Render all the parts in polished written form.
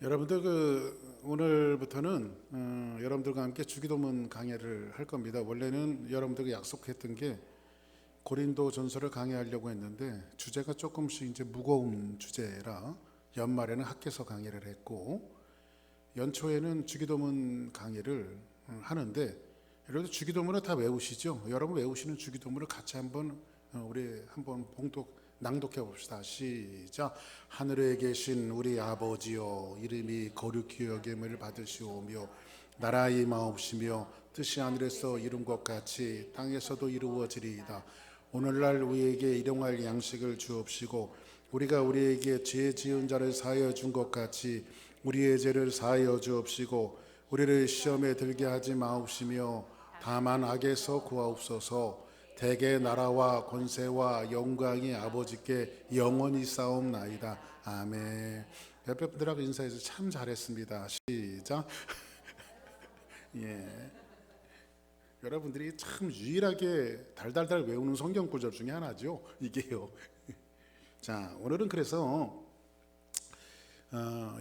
여러분들 오늘부터는 여러분들과 함께 주기도문 강해를 할 겁니다. 원래는 여러분들과 약속했던 게 고린도 전서를 강해하려고 했는데 주제가 조금씩 이제 무거운 주제라 연말에는 학개서 강해를 했고 연초에는 주기도문 강해를 하는데 여러분들 주기도문을 다 외우시죠? 여러분 외우시는 주기도문을 같이 우리 한번 봉독 낭독해 봅시다. 시작. 하늘에 계신 우리 아버지여, 이름이 거룩히 여김을 받으시오며 나라 임하옵시며 뜻이 하늘에서 이룬 것 같이 땅에서도 이루어지리이다. 오늘날 우리에게 일용할 양식을 주옵시고 우리가 우리에게 죄 지은 자를 사하여 준 것 같이 우리의 죄를 사하여 주옵시고 우리를 시험에 들게 하지 마옵시며 다만 악에서 구하옵소서. 대개 나라와 권세와 영광이 아버지께 영원히 싸움나이다. 아멘. 옆에 분들하고 인사해서 참 잘했습니다. 시작. 예. 여러분들이 참 유일하게 달달달 외우는 성경 구절 중에 하나죠. 이게요. 자, 오늘은 그래서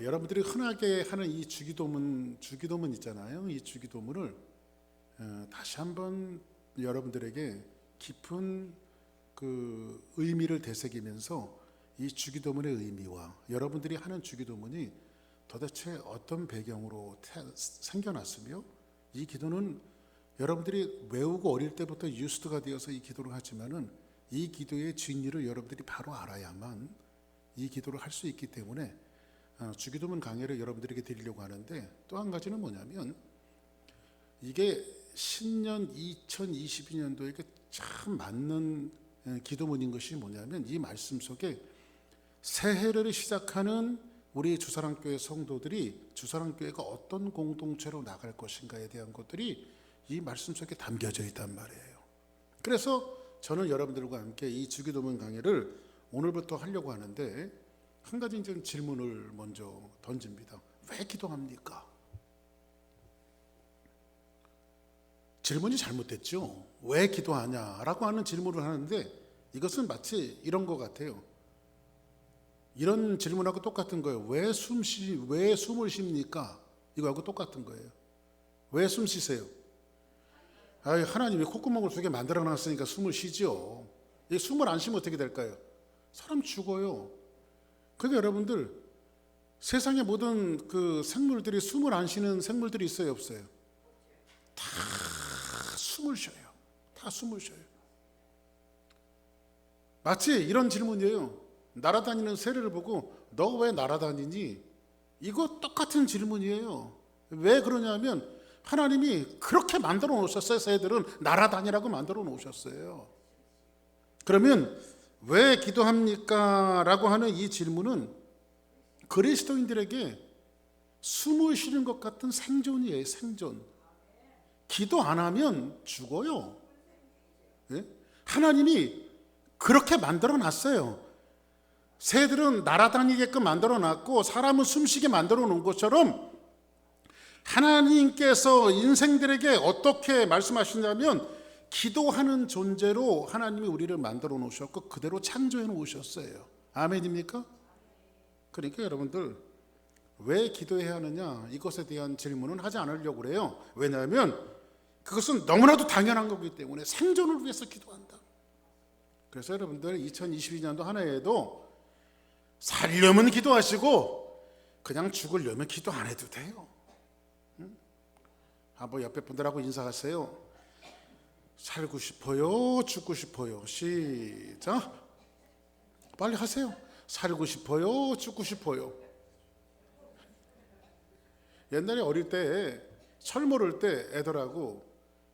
여러분들이 흔하게 하는 이 주기도문 있잖아요. 이 주기도문을 다시 한번 여러분들에게 깊은 그 의미를 되새기면서 이 주기도문의 의미와 여러분들이 하는 주기도문이 도대체 어떤 배경으로 생겨났으며 이 기도는 여러분들이 외우고 어릴 때부터 유스트가 되어서 이 기도를 하지만은 이 기도의 진리를 여러분들이 바로 알아야만 이 기도를 할 수 있기 때문에 주기도문 강해를 여러분들에게 드리려고 하는데 또 한 가지는 뭐냐면 이게 신년 2022년도에 참 맞는 기도문인 것이 뭐냐면 이 말씀 속에 새해를 시작하는 우리 주사랑교회 성도들이 주사랑교회가 어떤 공동체로 나갈 것인가에 대한 것들이 이 말씀 속에 담겨져 있단 말이에요. 그래서 저는 여러분들과 함께 이 주기도문 강해를 오늘부터 하려고 하는데 한 가지 질문을 먼저 던집니다. 왜 기도합니까? 질문이 잘못됐죠. 왜 기도하냐라고 하는 질문을 하는데 이것은 마치 이런 것 같아요. 이런 질문하고 똑같은 거예요. 왜 숨을 쉽니까? 이거하고 똑같은 거예요. 왜 숨 쉬세요? 하나님이 콧구멍을 2개 만들어 놨으니까 숨을 쉬죠. 이 숨을 안 쉬면 어떻게 될까요? 사람 죽어요. 그러니까 여러분들 세상의 모든 그 생물들이 숨을 안 쉬는 생물들이 있어요, 없어요? 다 숨을 쉬어요. 다 숨을 쉬어요. 마치 이런 질문이에요. 날아다니는 새를 보고 너 왜 날아다니니? 이거 똑같은 질문이에요. 왜 그러냐면 하나님이 그렇게 만들어 놓으셨어요. 새들은 날아다니라고 만들어 놓으셨어요. 그러면 왜 기도합니까? 라고 하는 이 질문은 그리스도인들에게 숨을 쉬는 것 같은 생존이에요. 생존. 기도 안 하면 죽어요. 예? 하나님이 그렇게 만들어 놨어요. 새들은 날아다니게끔 만들어 놨고 사람은 숨쉬게 만들어 놓은 것처럼 하나님께서 인생들에게 어떻게 말씀하시냐면 기도하는 존재로 하나님이 우리를 만들어 놓으셨고 그대로 창조해 놓으셨어요. 아멘입니까? 그러니까 여러분들 왜 기도해야 하느냐 이것에 대한 질문은 하지 않으려고 그래요. 왜냐하면 그것은 너무나도 당연한 거기 때문에 생존을 위해서 기도한다. 그래서 여러분들 2022년도 한 해에도 살려면 기도하시고 그냥 죽으려면 기도 안 해도 돼요. 한번 옆에 분들하고 인사하세요. 살고 싶어요? 죽고 싶어요? 시작. 빨리 하세요. 살고 싶어요? 죽고 싶어요? 옛날에 어릴 때 철 모를 때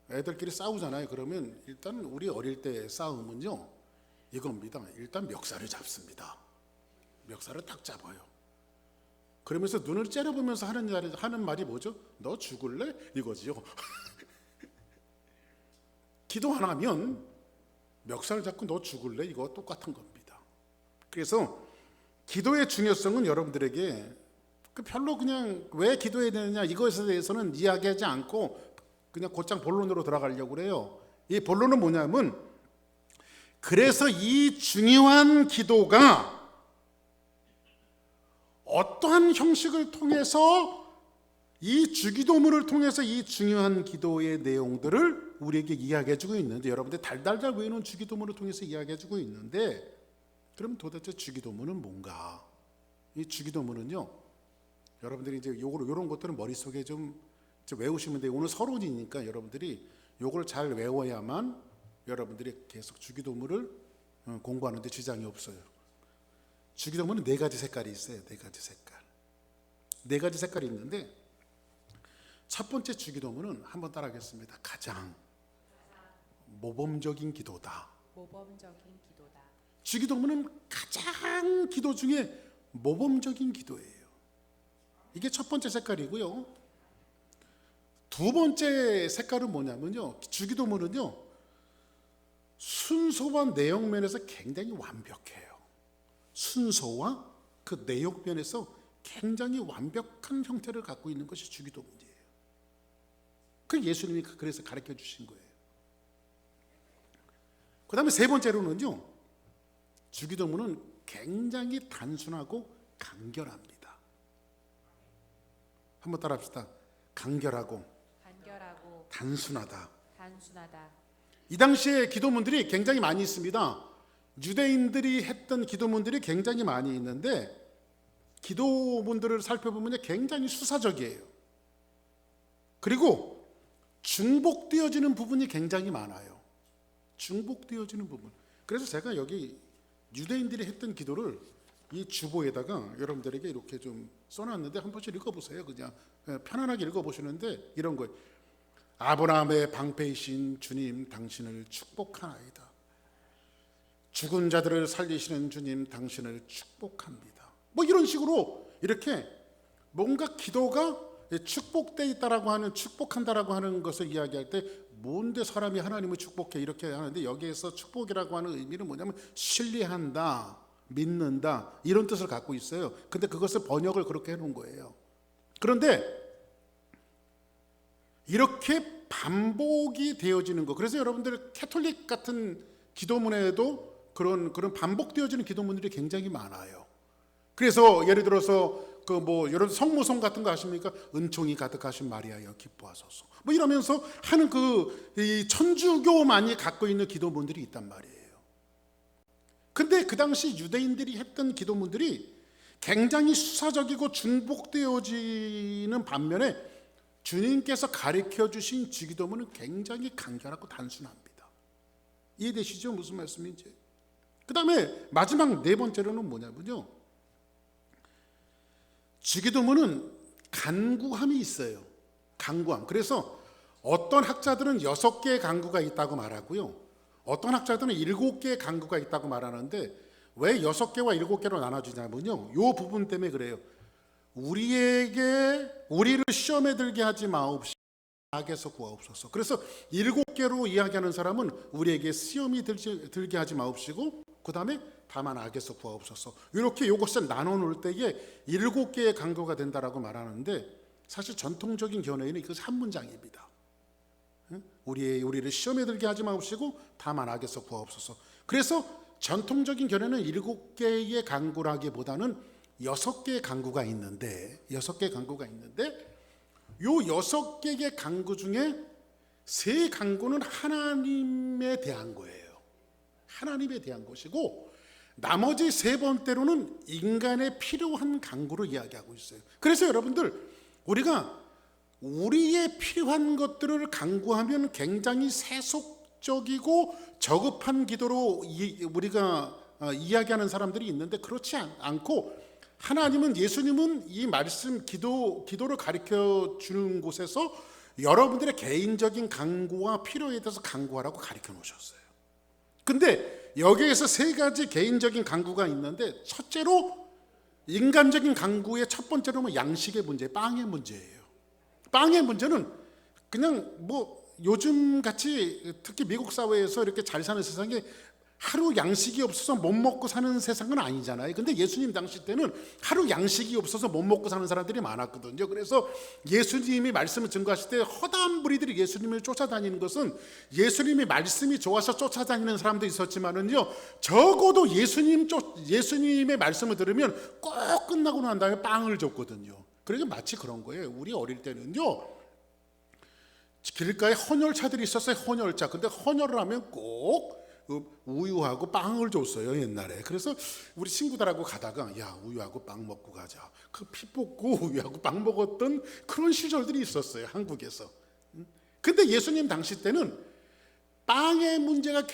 애들끼리 싸우잖아요. 그러면 일단 우리 어릴 때 싸움은요 이겁니다. 일단 멱살을 잡습니다. 멱살을 딱 잡아요. 그러면서 눈을 째려보면서 하는 말이 뭐죠? 너 죽을래? 이거지요. 기도 안 하면 멱살 잡고 너 죽을래? 이거 똑같은 겁니다. 그래서 기도의 중요성은 여러분들에게 별로 그냥 왜 기도해야 되느냐 이것에 대해서는 이야기하지 않고 그냥 곧장 본론으로 들어가려고 그래요. 이 본론은 뭐냐면 그래서 이 중요한 기도가 어떠한 형식을 통해서 이 주기도문을 통해서 이 중요한 기도의 내용들을 우리에게 이야기해주고 있는데, 여러분들 달달달 외우는 주기도문을 통해서 이야기해주고 있는데, 그럼 도대체 주기도문은 뭔가? 이 주기도문은요, 여러분들이 이제 요런 것들은 머릿속에 좀 외우시면 돼요. 오늘 서론이니까 여러분들이 요걸 잘 외워야만 여러분들이 계속 주기도문을 공부하는데 지장이 없어요. 주기도문은 4가지 색깔이 있어요. 4가지 색깔. 4가지 색깔이 있는데, 첫 번째 주기도문은 한번 따라하겠습니다. 가장 모범적인 기도다. 모범적인 기도다. 주기도문은 가장 기도 중에 모범적인 기도예요. 이게 첫 번째 색깔이고요. 두 번째 색깔은 뭐냐면요, 주기도문은요, 순서와 내용 면에서 굉장히 완벽해요. 순서와 그 내용 면에서 굉장히 완벽한 형태를 갖고 있는 것이 주기도문이에요. 그 예수님이 그래서 가르쳐 주신 거예요. 그 다음에 세 번째로는요, 주기도문은 굉장히 단순하고 간결합니다. 한번 따라합시다. 간결하고 단순하다. 이 당시에 기도문들이 굉장히 많이 있습니다. 유대인들이 했던 기도문들이 굉장히 많이 있는데, 기도문들을 살펴보면 굉장히 수사적이에요. 그리고 중복되어지는 부분이 굉장히 많아요. 중복되어지는 부분. 그래서 제가 여기 유대인들이 했던 기도를 이 주보에다가 여러분들에게 이렇게 좀 써놨는데 한 번씩 읽어보세요. 그냥 편안하게 읽어보시는데 이런 거예요. 아브라함의 방패이신 주님 당신을 축복하나이다. 죽은 자들을 살리시는 주님 당신을 축복합니다. 뭐 이런 식으로 이렇게 뭔가 기도가 축복되어 있다라고 하는, 축복한다라고 하는 것을 이야기할 때, 뭔데 사람이 하나님을 축복해 이렇게 하는데, 여기에서 축복이라고 하는 의미는 뭐냐면 신뢰한다, 믿는다, 이런 뜻을 갖고 있어요. 근데 그것을 번역을 그렇게 해놓은 거예요. 그런데 이렇게 반복이 되어지는 거, 그래서 여러분들 캐톨릭 같은 기도문에도 그런 반복되어지는 기도문들이 굉장히 많아요. 그래서 예를 들어서 여러분 성모송 같은 거 아십니까? 은총이 가득하신 마리아여 기뻐하소서. 뭐 이러면서 하는 이 천주교만이 갖고 있는 기도문들이 있단 말이에요. 근데 그 당시 유대인들이 했던 기도문들이 굉장히 수사적이고 중복되어지는 반면에, 주님께서 가르쳐 주신 주기도문은 굉장히 간결하고 단순합니다. 이해되시죠? 무슨 말씀인지. 그 다음에 마지막 네 번째로는 뭐냐면요, 주기도문은 간구함이 있어요. 간구함. 그래서 어떤 학자들은 6개의 간구가 있다고 말하고요, 어떤 학자들은 7개의 간구가 있다고 말하는데, 왜 6개와 7개로 나눠지냐면요, 이 부분 때문에 그래요. 우리를 시험에 들게 하지 마옵시고 악에서 구하옵소서. 그래서 7개로 이야기하는 사람은 우리에게 시험이 들게 하지 마옵시고, 그 다음에 다만 악에서 구하옵소서. 이렇게 이것을 나눠 놓을 때에 7개의 간구가 된다라고 말하는데, 사실 전통적인 견해에는 이것이 한 문장입니다. 우리를 시험에 들게 하지 마옵시고 다만 악에서 구하옵소서. 그래서 전통적인 견해는 7개의 간구라기보다는 6개의 간구가 있는데, 요 6개의 간구 중에 3 간구는 하나님에 대한 거예요. 하나님에 대한 것이고, 나머지 3번대로는 인간에 필요한 간구로 이야기하고 있어요. 그래서 여러분들, 우리가 우리의 필요한 것들을 간구하면 굉장히 세속적이고 저급한 기도로 우리가 이야기하는 사람들이 있는데, 그렇지 않고, 하나님은, 예수님은 이 말씀 기도를 가르쳐 주는 곳에서 여러분들의 개인적인 간구와 필요에 대해서 간구하라고 가르쳐 놓으셨어요. 근데 여기에서 3가지 개인적인 간구가 있는데, 첫째로 인간적인 간구의 첫 번째로는 양식의 문제, 빵의 문제예요. 빵의 문제는 그냥 요즘 같이 특히 미국 사회에서 이렇게 잘 사는 세상에 하루 양식이 없어서 못 먹고 사는 세상은 아니잖아요. 근데 예수님 당시 때는 하루 양식이 없어서 못 먹고 사는 사람들이 많았거든요. 그래서 예수님이 말씀을 증거하실 때 허다한 무리들이 예수님을 쫓아다니는 것은 예수님이 말씀이 좋아서 쫓아다니는 사람도 있었지만은요, 적어도 예수님의 말씀을 들으면 꼭 끝나고 난 다음에 빵을 줬거든요. 그러니까 마치 그런 거예요. 우리 어릴 때는요, 길가에 헌혈차들이 있었어요. 헌혈차. 근데 헌혈을 하면 꼭 우유하고 빵을 줬어요, 옛날에. 그래서 우리 친구들하고 가다가 야, 우유하고 빵 먹고 가자. 그 피 뽑고 우유하고 빵 먹었던 그런 시절들이 있었어요, 한국에서. 근데 예수님 당시 때는 빵의 문제가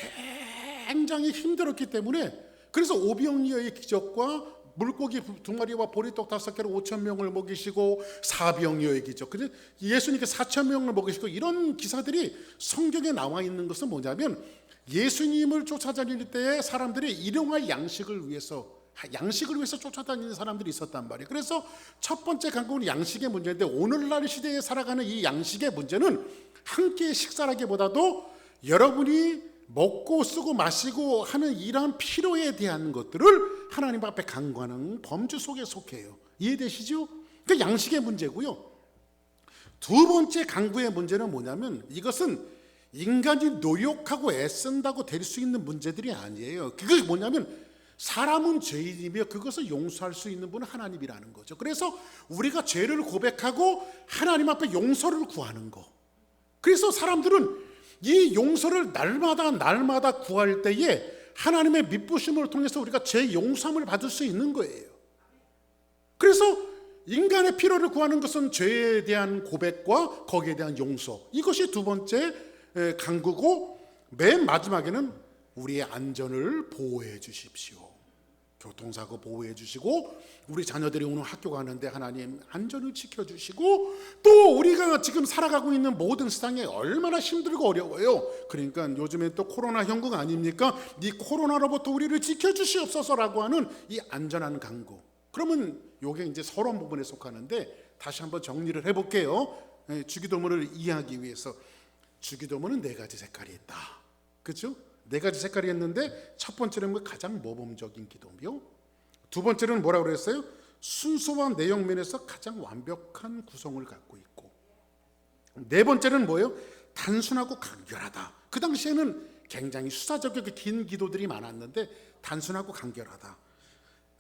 굉장히 힘들었기 때문에, 그래서 오병이어의 기적과 물고기 2마리와 보리떡 5개로 5,000명을 먹이시고 사병이어의 기적, 근데 예수님께 4,000명을 먹이시고, 이런 기사들이 성경에 나와 있는 것은 뭐냐면 예수님을 쫓아다닐 때에 사람들이 일용할 양식을 위해서 쫓아다니는 사람들이 있었단 말이에요. 그래서 첫 번째 강국은 양식의 문제인데, 오늘날 시대에 살아가는 이 양식의 문제는 함께 식사라기보다도 여러분이 먹고 쓰고 마시고 하는 이러한 필요에 대한 것들을 하나님 앞에 간구하는 범주 속에 속해요. 이해되시죠? 그 양식의 문제고요. 두 번째 간구의 문제는 뭐냐면, 이것은 인간이 노력하고 애쓴다고 될 수 있는 문제들이 아니에요. 그것이 뭐냐면, 사람은 죄인이며 그것을 용서할 수 있는 분은 하나님이라는 거죠. 그래서 우리가 죄를 고백하고 하나님 앞에 용서를 구하는 거. 그래서 사람들은 이 용서를 날마다 구할 때에 하나님의 미쁘심을 통해서 우리가 죄 용서함을 받을 수 있는 거예요. 그래서 인간의 필요를 구하는 것은 죄에 대한 고백과 거기에 대한 용서, 이것이 두 번째 간구고, 맨 마지막에는 우리의 안전을 보호해 주십시오. 교통사고 보호해 주시고, 우리 자녀들이 오늘 학교 가는데 하나님 안전을 지켜주시고, 또 우리가 지금 살아가고 있는 모든 세상에 얼마나 힘들고 어려워요. 그러니까 요즘에 또 코로나 형국 아닙니까? 이 코로나로부터 우리를 지켜주시옵소서라고 하는 이 안전한 간구. 그러면 이게 이제 서론 부분에 속하는데, 다시 한번 정리를 해볼게요. 주기도문을 이해하기 위해서. 주기도문은 4가지 색깔이 있다. 그렇죠? 4가지 색깔이 있는데, 첫 번째는 가장 모범적인 기도며, 두 번째는 뭐라고 그랬어요? 순서와 내용 면에서 가장 완벽한 구성을 갖고 있고, 네 번째는 뭐예요? 단순하고 간결하다. 그 당시에는 굉장히 수사적이고 긴 기도들이 많았는데 단순하고 간결하다.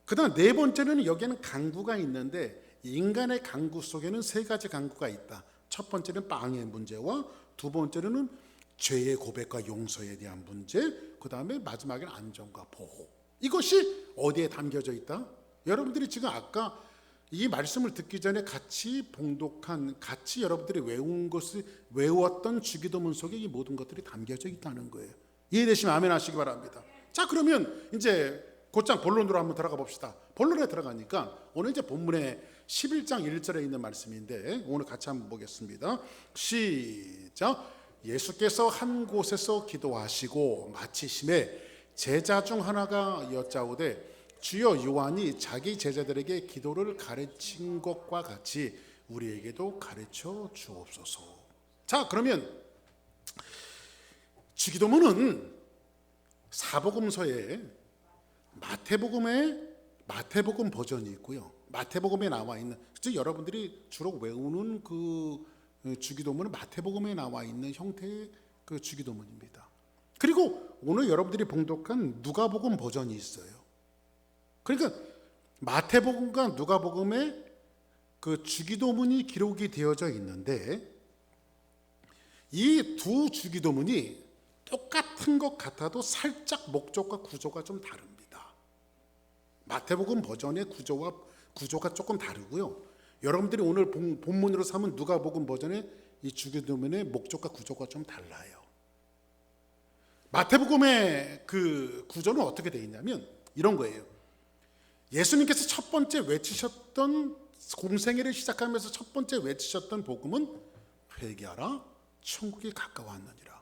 그 다음 네 번째는 여기에는 간구가 있는데, 인간의 간구 속에는 3가지 간구가 있다. 첫 번째는 빵의 문제와, 두 번째는 죄의 고백과 용서에 대한 문제, 그 다음에 마지막에는 안전과 보호. 이것이 어디에 담겨져 있다? 여러분들이 지금 아까 이 말씀을 듣기 전에 같이 봉독한, 같이 여러분들이 외웠던 주기도문 속에 이 모든 것들이 담겨져 있다는 거예요. 이해되시면 아멘 하시기 바랍니다. 자, 그러면 이제 곧장 본론으로 한번 들어가 봅시다. 본론에 들어가니까 오늘 이제 본문의 11장 1절에 있는 말씀인데, 오늘 같이 한번 보겠습니다. 시작. 예수께서 한 곳에서 기도하시고 마치심에 제자 중 하나가 여짜오되, 주여, 요한이 자기 제자들에게 기도를 가르친 것과 같이 우리에게도 가르쳐 주옵소서. 자, 그러면 주기도문은 사복음서에 마태복음 버전이 있고요, 마태복음에 나와 있는, 즉 여러분들이 주로 외우는 그 주기도문은 마태복음에 나와 있는 형태의 그 주기도문입니다. 그리고 오늘 여러분들이 봉독한 누가복음 버전이 있어요. 그러니까 마태복음과 누가복음에 그 주기도문이 기록이 되어져 있는데, 이 두 주기도문이 똑같은 것 같아도 살짝 목적과 구조가 좀 다릅니다. 마태복음 버전의 구조가 조금 다르고요, 여러분들이 오늘 본문으로 삼은 누가복음 버전의 이 주기도문의 목적과 구조가 좀 달라요. 마태복음의 그 구조는 어떻게 되어 있냐면 이런 거예요. 예수님께서 첫 번째 외치셨던, 공생애를 시작하면서 첫 번째 외치셨던 복음은 회개하라, 천국이 가까웠느니라.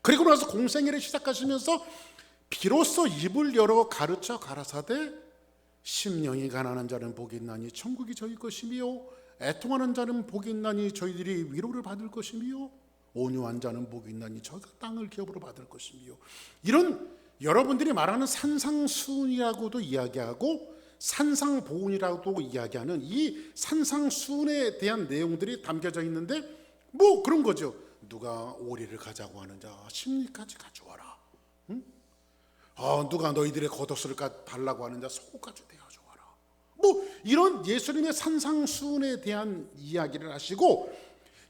그리고 나서 공생애를 시작하시면서 비로소 입을 열어 가르쳐 가라사대, 심령이 가난한 자는 복이 있나니 천국이 저희 것이며, 애통하는 자는 복이 있나니 저희들이 위로를 받을 것이며, 온유한 자는 복이 있나니 저희가 땅을 기업으로 받을 것이며, 이런 여러분들이 말하는 산상수훈이라고도 이야기하고 산상보훈이라고도 이야기하는 이 산상수훈에 대한 내용들이 담겨져 있는데 뭐 그런 거죠. 누가 오리를 가자고 하는 자 심리까지 가져와라. 응? 누가 너희들의 겉옷을 달라고 하는 자 속옷까지 대어줘라. 뭐 이런 예수님의 산상수훈에 대한 이야기를 하시고,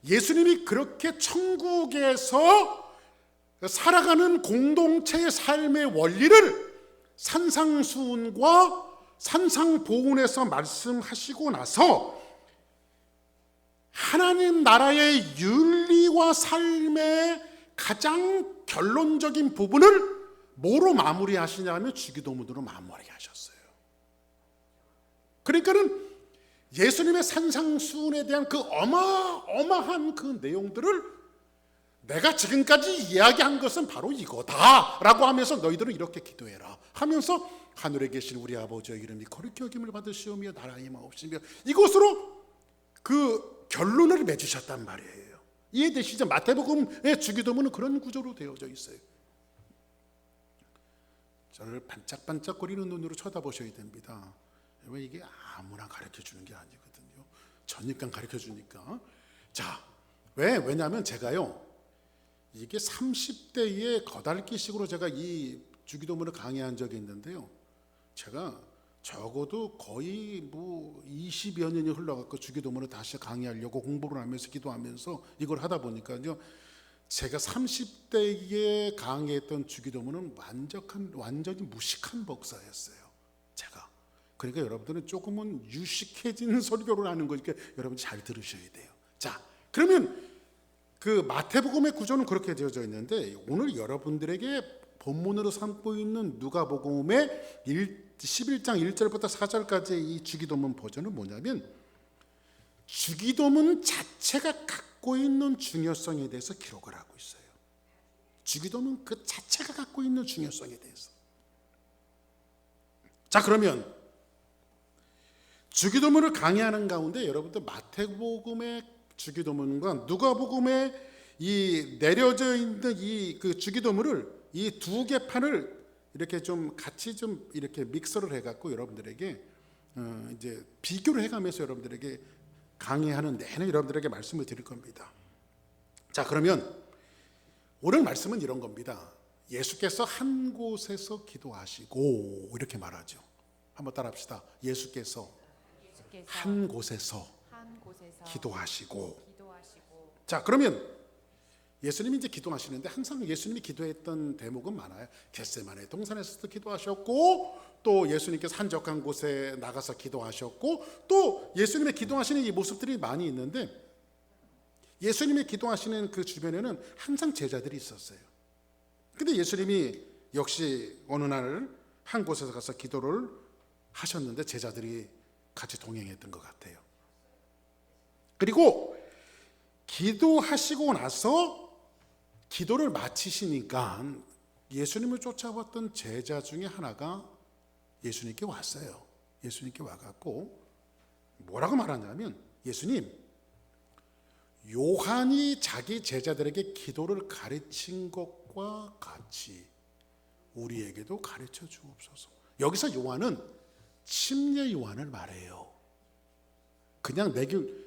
예수님이 그렇게 천국에서 살아가는 공동체의 삶의 원리를 산상수훈과 산상보훈에서 말씀하시고 나서 하나님 나라의 윤리와 삶의 가장 결론적인 부분을 뭐로 마무리하시냐면 주기도문으로 마무리하셨어요. 그러니까는 예수님의 산상수훈에 대한 그 어마어마한 그 내용들을 내가 지금까지 이야기한 것은 바로 이거다라고 하면서 너희들은 이렇게 기도해라 하면서 하늘에 계신 우리 아버지의 이름이 거룩히 여김을 받으시오며 나라의 마옵시며 이것으로 그 결론을 맺으셨단 말이에요. 이해되시죠? 마태복음의 주기도문은 그런 구조로 되어져 있어요. 저를 반짝반짝거리는 눈으로 쳐다보셔야 됩니다. 왜 이게 아무나 가르쳐 주는 게 아니거든요. 전입관 가르쳐 주니까. 자, 왜냐하면 제가요, 이게 30대의 거달기식으로 제가 이 주기도문을 강의한 적이 있는데요. 제가 적어도 거의 뭐 20여 년이 흘러갖고 주기도문을 다시 강의하려고 공부를 하면서 기도하면서 이걸 하다 보니까요, 제가 30대에 강의했던 주기도문은 완전히 무식한 목사였어요. 제가. 그러니까 여러분들은 조금은 유식해진 설교를 하는 거니까 여러분 잘 들으셔야 돼요. 자, 그러면 그 마태복음의 구조는 그렇게 되어져 있는데, 오늘 여러분들에게 본문으로 삼고 있는 누가복음의 11장 1절부터 4절까지의 이 주기도문 버전은 뭐냐면, 주기도문 자체가 갖고 있는 중요성에 대해서 기록을 하고 있어요. 주기도문 그 자체가 갖고 있는 중요성에 대해서. 자, 그러면 주기도문을 강의하는 가운데 여러분들 마태복음의 주기도문과 누가복음에 이 내려져 있는 이 그 주기도문을 이 두 개판을 이렇게 좀 같이 좀 이렇게 믹서를 해갖고 여러분들에게 이제 비교를 해가면서 여러분들에게 강의하는 내내 여러분들에게 말씀을 드릴 겁니다. 자, 그러면 오늘 말씀은 이런 겁니다. 예수께서 한 곳에서 기도하시고 이렇게 말하죠. 한번 따라합시다. 예수께서 한 곳에서 기도하시고. 자, 그러면 예수님이 이제 기도하시는데 항상 예수님이 기도했던 대목은 많아요. 겟세마네 동산에서도 기도하셨고, 또 예수님께서 한적한 곳에 나가서 기도하셨고, 또 예수님의 기도하시는 이 모습들이 많이 있는데, 예수님의 기도하시는 그 주변에는 항상 제자들이 있었어요. 근데 예수님이 역시 어느 날 한 곳에서 가서 기도를 하셨는데 제자들이 같이 동행했던 것 같아요. 그리고 기도하시고 나서 기도를 마치시니까 예수님을 쫓아왔던 제자 중에 하나가 예수님께 왔어요. 예수님께 와갖고 뭐라고 말하냐면, 예수님, 요한이 자기 제자들에게 기도를 가르친 것과 같이 우리에게도 가르쳐 주옵소서. 여기서 요한은 침례 요한을 말해요. 그냥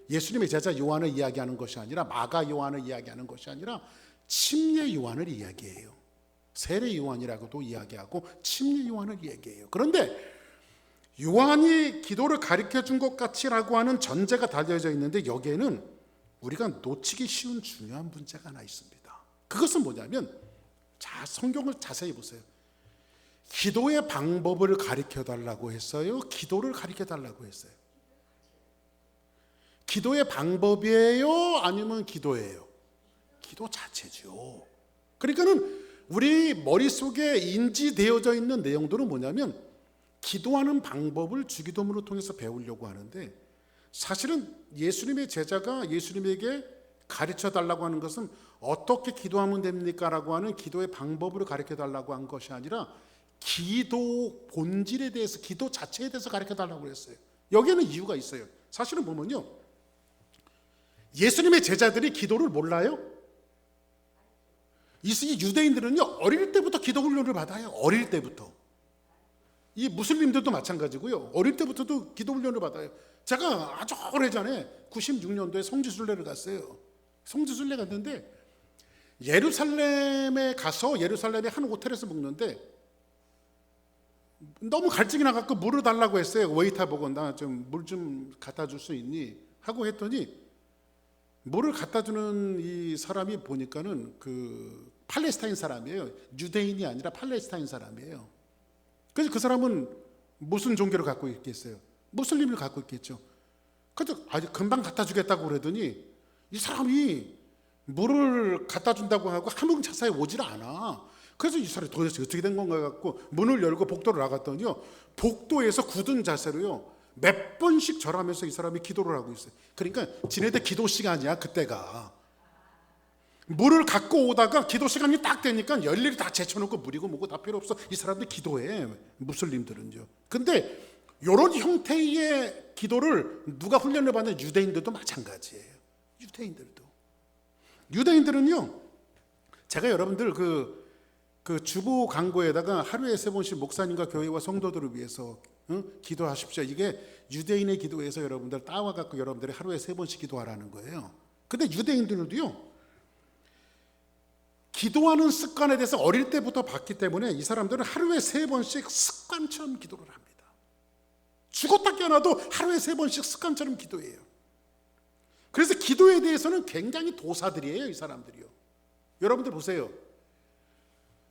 예수님의 제자 요한을 이야기하는 것이 아니라, 마가 요한을 이야기하는 것이 아니라 침례 요한을 이야기해요. 세례 요한이라고도 이야기하고 침례 요한을 이야기해요. 그런데 요한이 기도를 가르쳐 준 것 같이라고 하는 전제가 달려져 있는데, 여기에는 우리가 놓치기 쉬운 중요한 문제가 하나 있습니다. 그것은 뭐냐면, 자, 성경을 자세히 보세요. 기도의 방법을 가르쳐 달라고 했어요? 기도를 가르쳐 달라고 했어요? 기도의 방법이에요? 아니면 기도예요? 기도 자체죠. 그러니까는 우리 머릿속에 인지되어져 있는 내용들은 뭐냐면, 기도하는 방법을 주기도문을 통해서 배우려고 하는데, 사실은 예수님의 제자가 예수님에게 가르쳐 달라고 하는 것은 어떻게 기도하면 됩니까? 라고 하는 기도의 방법으로 가르쳐 달라고 한 것이 아니라 기도 본질에 대해서, 기도 자체에 대해서 가르쳐 달라고 했어요. 여기에는 이유가 있어요. 사실은 보면요, 예수님의 제자들이 기도를 몰라요? 이 유대인들은요 어릴 때부터 기도 훈련을 받아요. 어릴 때부터. 이 무슬림들도 마찬가지고요. 어릴 때부터도 기도 훈련을 받아요. 제가 아주 오래전에 96년도에 성지순례를 갔어요. 성지순례 갔는데 예루살렘에 가서 예루살렘의 한 호텔에서 묵는데 너무 갈증이 나갖고 물을 달라고 했어요. 웨이터 보고 나 좀 물 좀 갖다 줄 수 있니? 하고 했더니 물을 갖다 주는 이 사람이 보니까는 그 팔레스타인 사람이에요. 유대인이 아니라 팔레스타인 사람이에요. 그래서 그 사람은 무슨 종교를 갖고 있겠어요? 무슬림을 갖고 있겠죠. 그래서 아주 금방 갖다 주겠다고 그러더니 이 사람이 물을 갖다 준다고 하고 한번 차사에 오질 않아. 그래서 이 사람이 도대체 어떻게 된 건가 갖고 문을 열고 복도를 나갔더니요, 복도에서 굳은 자세로요 몇 번씩 절하면서 이 사람이 기도를 하고 있어요. 그러니까 지네들 기도 시간이야 그때가. 물을 갖고 오다가 기도 시간이 딱 되니까 열일이 다 제쳐놓고 물이고 뭐고 다 필요 없어. 이 사람들 기도해. 무슬림들은요. 근데 이런 형태의 기도를 누가 훈련을 받는 유대인들도 마찬가지예요. 유대인들은요, 제가 여러분들 그 주보 광고에다가 하루에 3번씩 목사님과 교회와 성도들을 위해서 기도하십시오. 이게 유대인의 기도에서 여러분들 따와갖고 여러분들이 하루에 3번씩 기도하라는 거예요. 근데 유대인들도요, 기도하는 습관에 대해서 어릴 때부터 봤기 때문에 이 사람들은 하루에 3번씩 습관처럼 기도를 합니다. 죽었다 깨어나도 하루에 3번씩 습관처럼 기도해요. 그래서 기도에 대해서는 굉장히 도사들이에요, 이 사람들이요. 여러분들 보세요.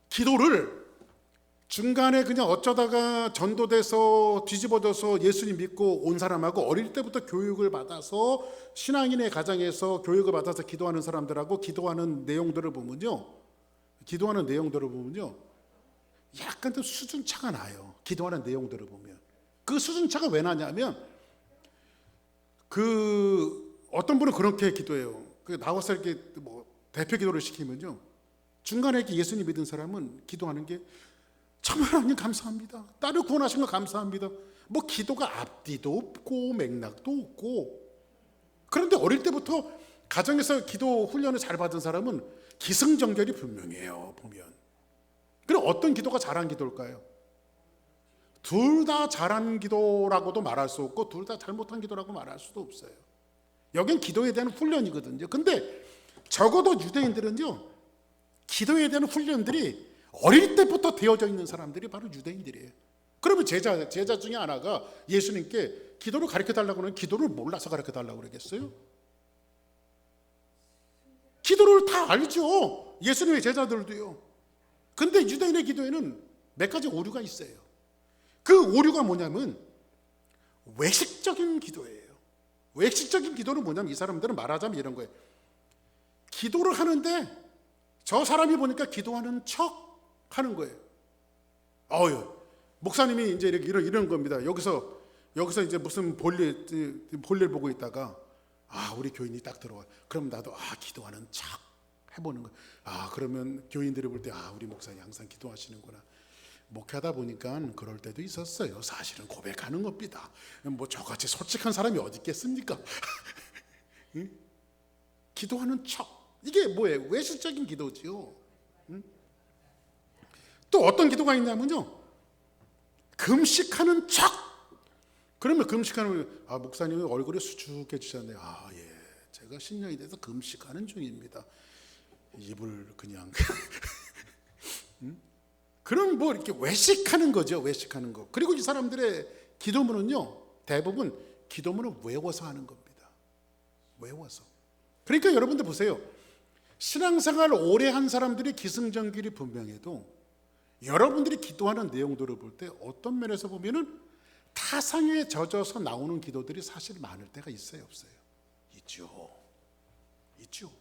기도를 중간에 그냥 어쩌다가 전도돼서 뒤집어져서 예수님 믿고 온 사람하고 어릴 때부터 교육을 받아서 신앙인의 가정에서 교육을 받아서 기도하는 사람들하고 기도하는 내용들을 보면요, 약간 좀 수준차가 나요. 기도하는 내용들을 보면. 그 수준차가 왜 나냐면, 어떤 분은 그렇게 기도해요. 나와서 이렇게 뭐 대표 기도를 시키면요, 중간에 이렇게 예수님 믿은 사람은 기도하는 게 참 하나님 감사합니다. 나를 구원하신 거 감사합니다. 뭐 기도가 앞뒤도 없고 맥락도 없고. 그런데 어릴 때부터 가정에서 기도 훈련을 잘 받은 사람은 기승전결이 분명해요. 보면. 그럼 어떤 기도가 잘한 기도일까요? 둘 다 잘한 기도라고도 말할 수 없고 둘 다 잘못한 기도라고 말할 수도 없어요. 여긴 기도에 대한 훈련이거든요. 근데 적어도 유대인들은요, 기도에 대한 훈련들이 어릴 때부터 되어져 있는 사람들이 바로 유대인들이에요. 그러면 제자 중에 하나가 예수님께 기도를 가르쳐달라고 하면 기도를 몰라서 가르쳐달라고 그러겠어요? 기도를 다 알죠. 예수님의 제자들도요. 근데 유대인의 기도에는 몇 가지 오류가 있어요. 그 오류가 뭐냐면 외식적인 기도예요. 외식적인 기도는 뭐냐면 이 사람들은 말하자면 이런 거예요. 기도를 하는데 저 사람이 보니까 기도하는 척 하는 거예요. 목사님이 이제 이런 겁니다. 여기서 이제 무슨 볼일 보고 있다가 우리 교인이 딱 들어와. 그럼 나도 기도하는 척 해보는 거예요. 그러면 교인들이 볼 때 우리 목사님 항상 기도하시는구나. 목회하다 보니까 그럴 때도 있었어요. 사실은 고백하는 겁니다. 뭐 저같이 솔직한 사람이 어디 있겠습니까? 기도하는 척. 이게 뭐예요? 외식적인 기도지요. 또 어떤 기도가 있냐면요, 금식하는 척. 그러면 금식하는 목사님이 얼굴이 수축해지셨네요. 예, 제가 신령이 돼서 금식하는 중입니다. 입을 그냥 그럼 뭐 이렇게 외식하는 거죠. 외식하는 거. 그리고 이 사람들의 기도문은요, 대부분 기도문을 외워서 하는 겁니다. 외워서. 그러니까 여러분들 보세요. 신앙생활 오래 한 사람들이 기승전결이 분명해도 여러분들이 기도하는 내용들을 볼 때 어떤 면에서 보면은 타상에 젖어서 나오는 기도들이 사실 많을 때가 있어요, 없어요? 있죠.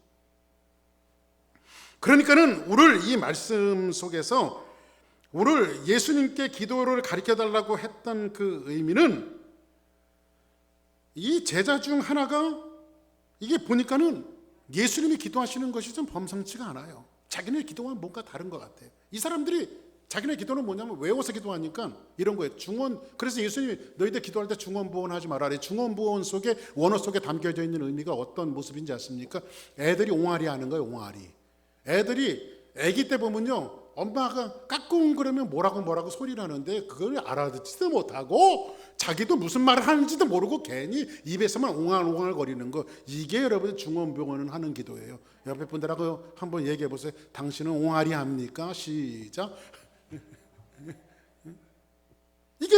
그러니까는 오늘 이 말씀 속에서 오늘 예수님께 기도를 가르쳐 달라고 했던 그 의미는 이 제자 중 하나가 이게 보니까는 예수님이 기도하시는 것이 좀 범상치가 않아요. 자기네 기도와 뭔가 다른 것 같아요. 이 사람들이 자기네 기도는 뭐냐면 외워서 기도하니까 이런 거예요. 그래서 예수님이 너희들 기도할 때 중언부언하지 말아라. 중언부언 속에 원어 속에 담겨져 있는 의미가 어떤 모습인지 아십니까? 애들이 옹알이 하는 거예요. 옹알이. 애들이 아기 때 보면요, 엄마가 까꿍 그러면 뭐라고 소리를 하는데 그걸 알아듣지도 못하고 자기도 무슨 말을 하는지도 모르고 괜히 입에서만 옹알옹알 거리는 거, 이게 여러분 중원병원은 하는 기도예요. 옆에 분들하고 한번 얘기해 보세요. 당신은 옹알이 합니까? 시작. 이게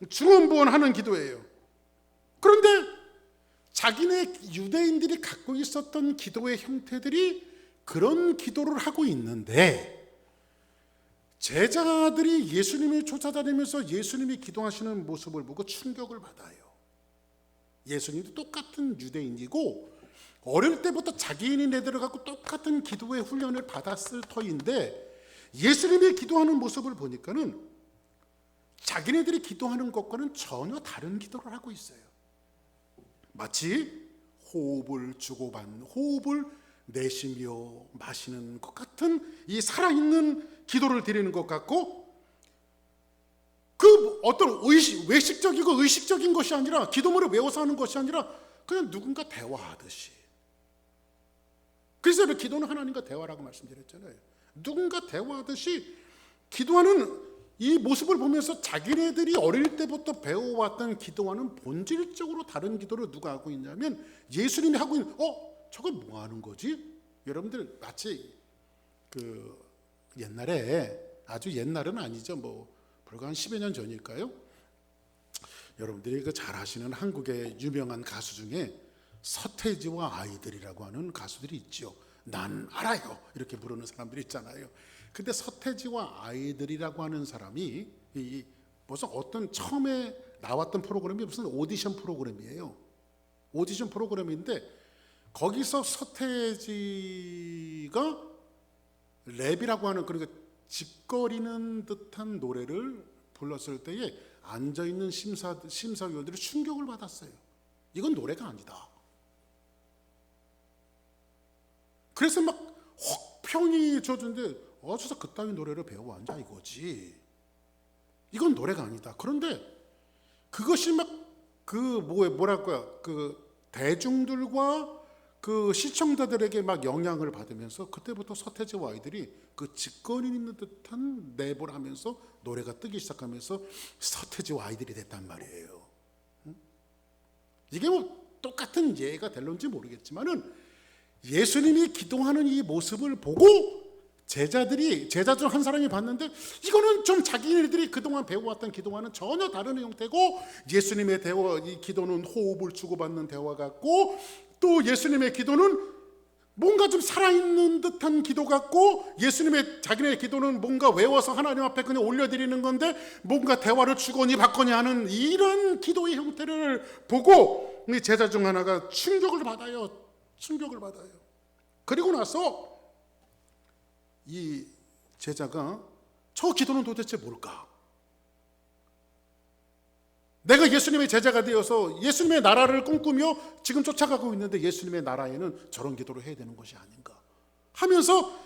중원병원 하는 기도예요. 그런데 자기네 유대인들이 갖고 있었던 기도의 형태들이 그런 기도를 하고 있는데, 제자들이 예수님을 쫓아다니면서 예수님이 기도하시는 모습을 보고 충격을 받아요. 예수님도 똑같은 유대인이고 어릴 때부터 자기네들을 갖고 똑같은 기도의 훈련을 받았을 터인데, 예수님이 기도하는 모습을 보니까는 자기네들이 기도하는 것과는 전혀 다른 기도를 하고 있어요. 마치 호흡을 주고받는, 호흡을 내쉬며 마시는 것 같은 이 살아있는 기도를 드리는 것 같고, 그 어떤 외식적이고 의식적인 것이 아니라, 기도문을 외워서 하는 것이 아니라 그냥 누군가 대화하듯이. 그래서 기도는 하나님과 대화라고 말씀드렸잖아요. 누군가 대화하듯이 기도하는 이 모습을 보면서 자기네들이 어릴 때부터 배워왔던 기도와는 본질적으로 다른 기도를 누가 하고 있냐면 예수님이 하고 있는, 저거 뭐 하는 거지? 여러분들 마치 그 옛날에, 아주 옛날은 아니죠, 뭐 불과 한 10여 년 전일까요? 여러분들이 그 잘 아시는 한국의 유명한 가수 중에 서태지와 아이들이라고 하는 가수들이 있죠. 난 알아요 이렇게 부르는 사람들이 있잖아요. 근데 서태지와 아이들이라고 하는 사람이 무슨 어떤 처음에 나왔던 프로그램이 무슨 오디션 프로그램이에요. 오디션 프로그램인데 거기서 서태지가 랩이라고 하는, 그러니까 짓거리는 듯한 노래를 불렀을 때에 앉아있는 심사위원들이 충격을 받았어요. 이건 노래가 아니다. 그래서 막 혹평이 져준데 어디서 그따위 노래를 배워왔냐 이거지. 이건 노래가 아니다. 그런데 그것이 막 뭐랄까요, 그 대중들과 그 시청자들에게 막 영향을 받으면서 그때부터 서태지와 아이들이 그 짓거리는 듯한 랩을 하면서 노래가 뜨기 시작하면서 서태지와 아이들이 됐단 말이에요. 이게 뭐 똑같은 예가 될런지 모르겠지만은 예수님이 기도하는 이 모습을 보고 제자 중 한 사람이 봤는데, 이거는 좀 자기네들이 그동안 배워왔던 기도와는 전혀 다른 형태고, 예수님의 대화, 이 기도는 호흡을 주고받는 대화 같고, 또 예수님의 기도는 뭔가 좀 살아있는 듯한 기도 같고, 자기네 기도는 뭔가 외워서 하나님 앞에 그냥 올려드리는 건데 뭔가 대화를 주거니 받거니 하는 이런 기도의 형태를 보고 이 제자 중 하나가 충격을 받아요. 그리고 나서 이 제자가 저 기도는 도대체 뭘까? 내가 예수님의 제자가 되어서 예수님의 나라를 꿈꾸며 지금 쫓아가고 있는데 예수님의 나라에는 저런 기도를 해야 되는 것이 아닌가 하면서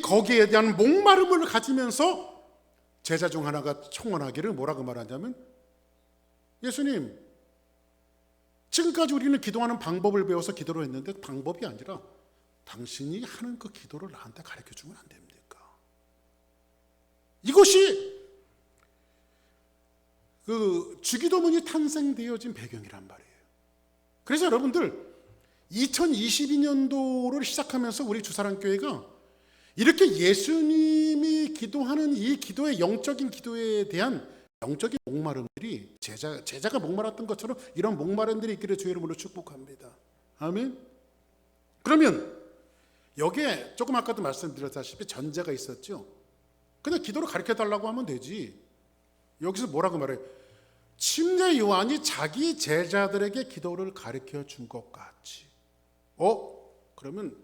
거기에 대한 목마름을 가지면서 제자 중 하나가 청원하기를 뭐라고 말하냐면, 예수님, 지금까지 우리는 기도하는 방법을 배워서 기도를 했는데 방법이 아니라 당신이 하는 그 기도를 나한테 가르쳐 주면 안 됩니까? 이것이 그 주기도문이 탄생되어진 배경이란 말이에요. 그래서 여러분들 2022년도를 시작하면서 우리 주사랑교회가 이렇게 예수님이 기도하는 이 기도의 영적인 기도에 대한 영적인 목마름들이 제자가 목마랐던 것처럼 이런 목마름들이 있기를 주의 이름으로 축복합니다. 아멘. 그러면 여기에 조금 아까도 말씀드렸다시피 전제가 있었죠. 그냥 기도를 가르쳐 달라고 하면 되지. 여기서 뭐라고 말해요? 침례 요한이 자기 제자들에게 기도를 가르쳐 준 것 같이. 그러면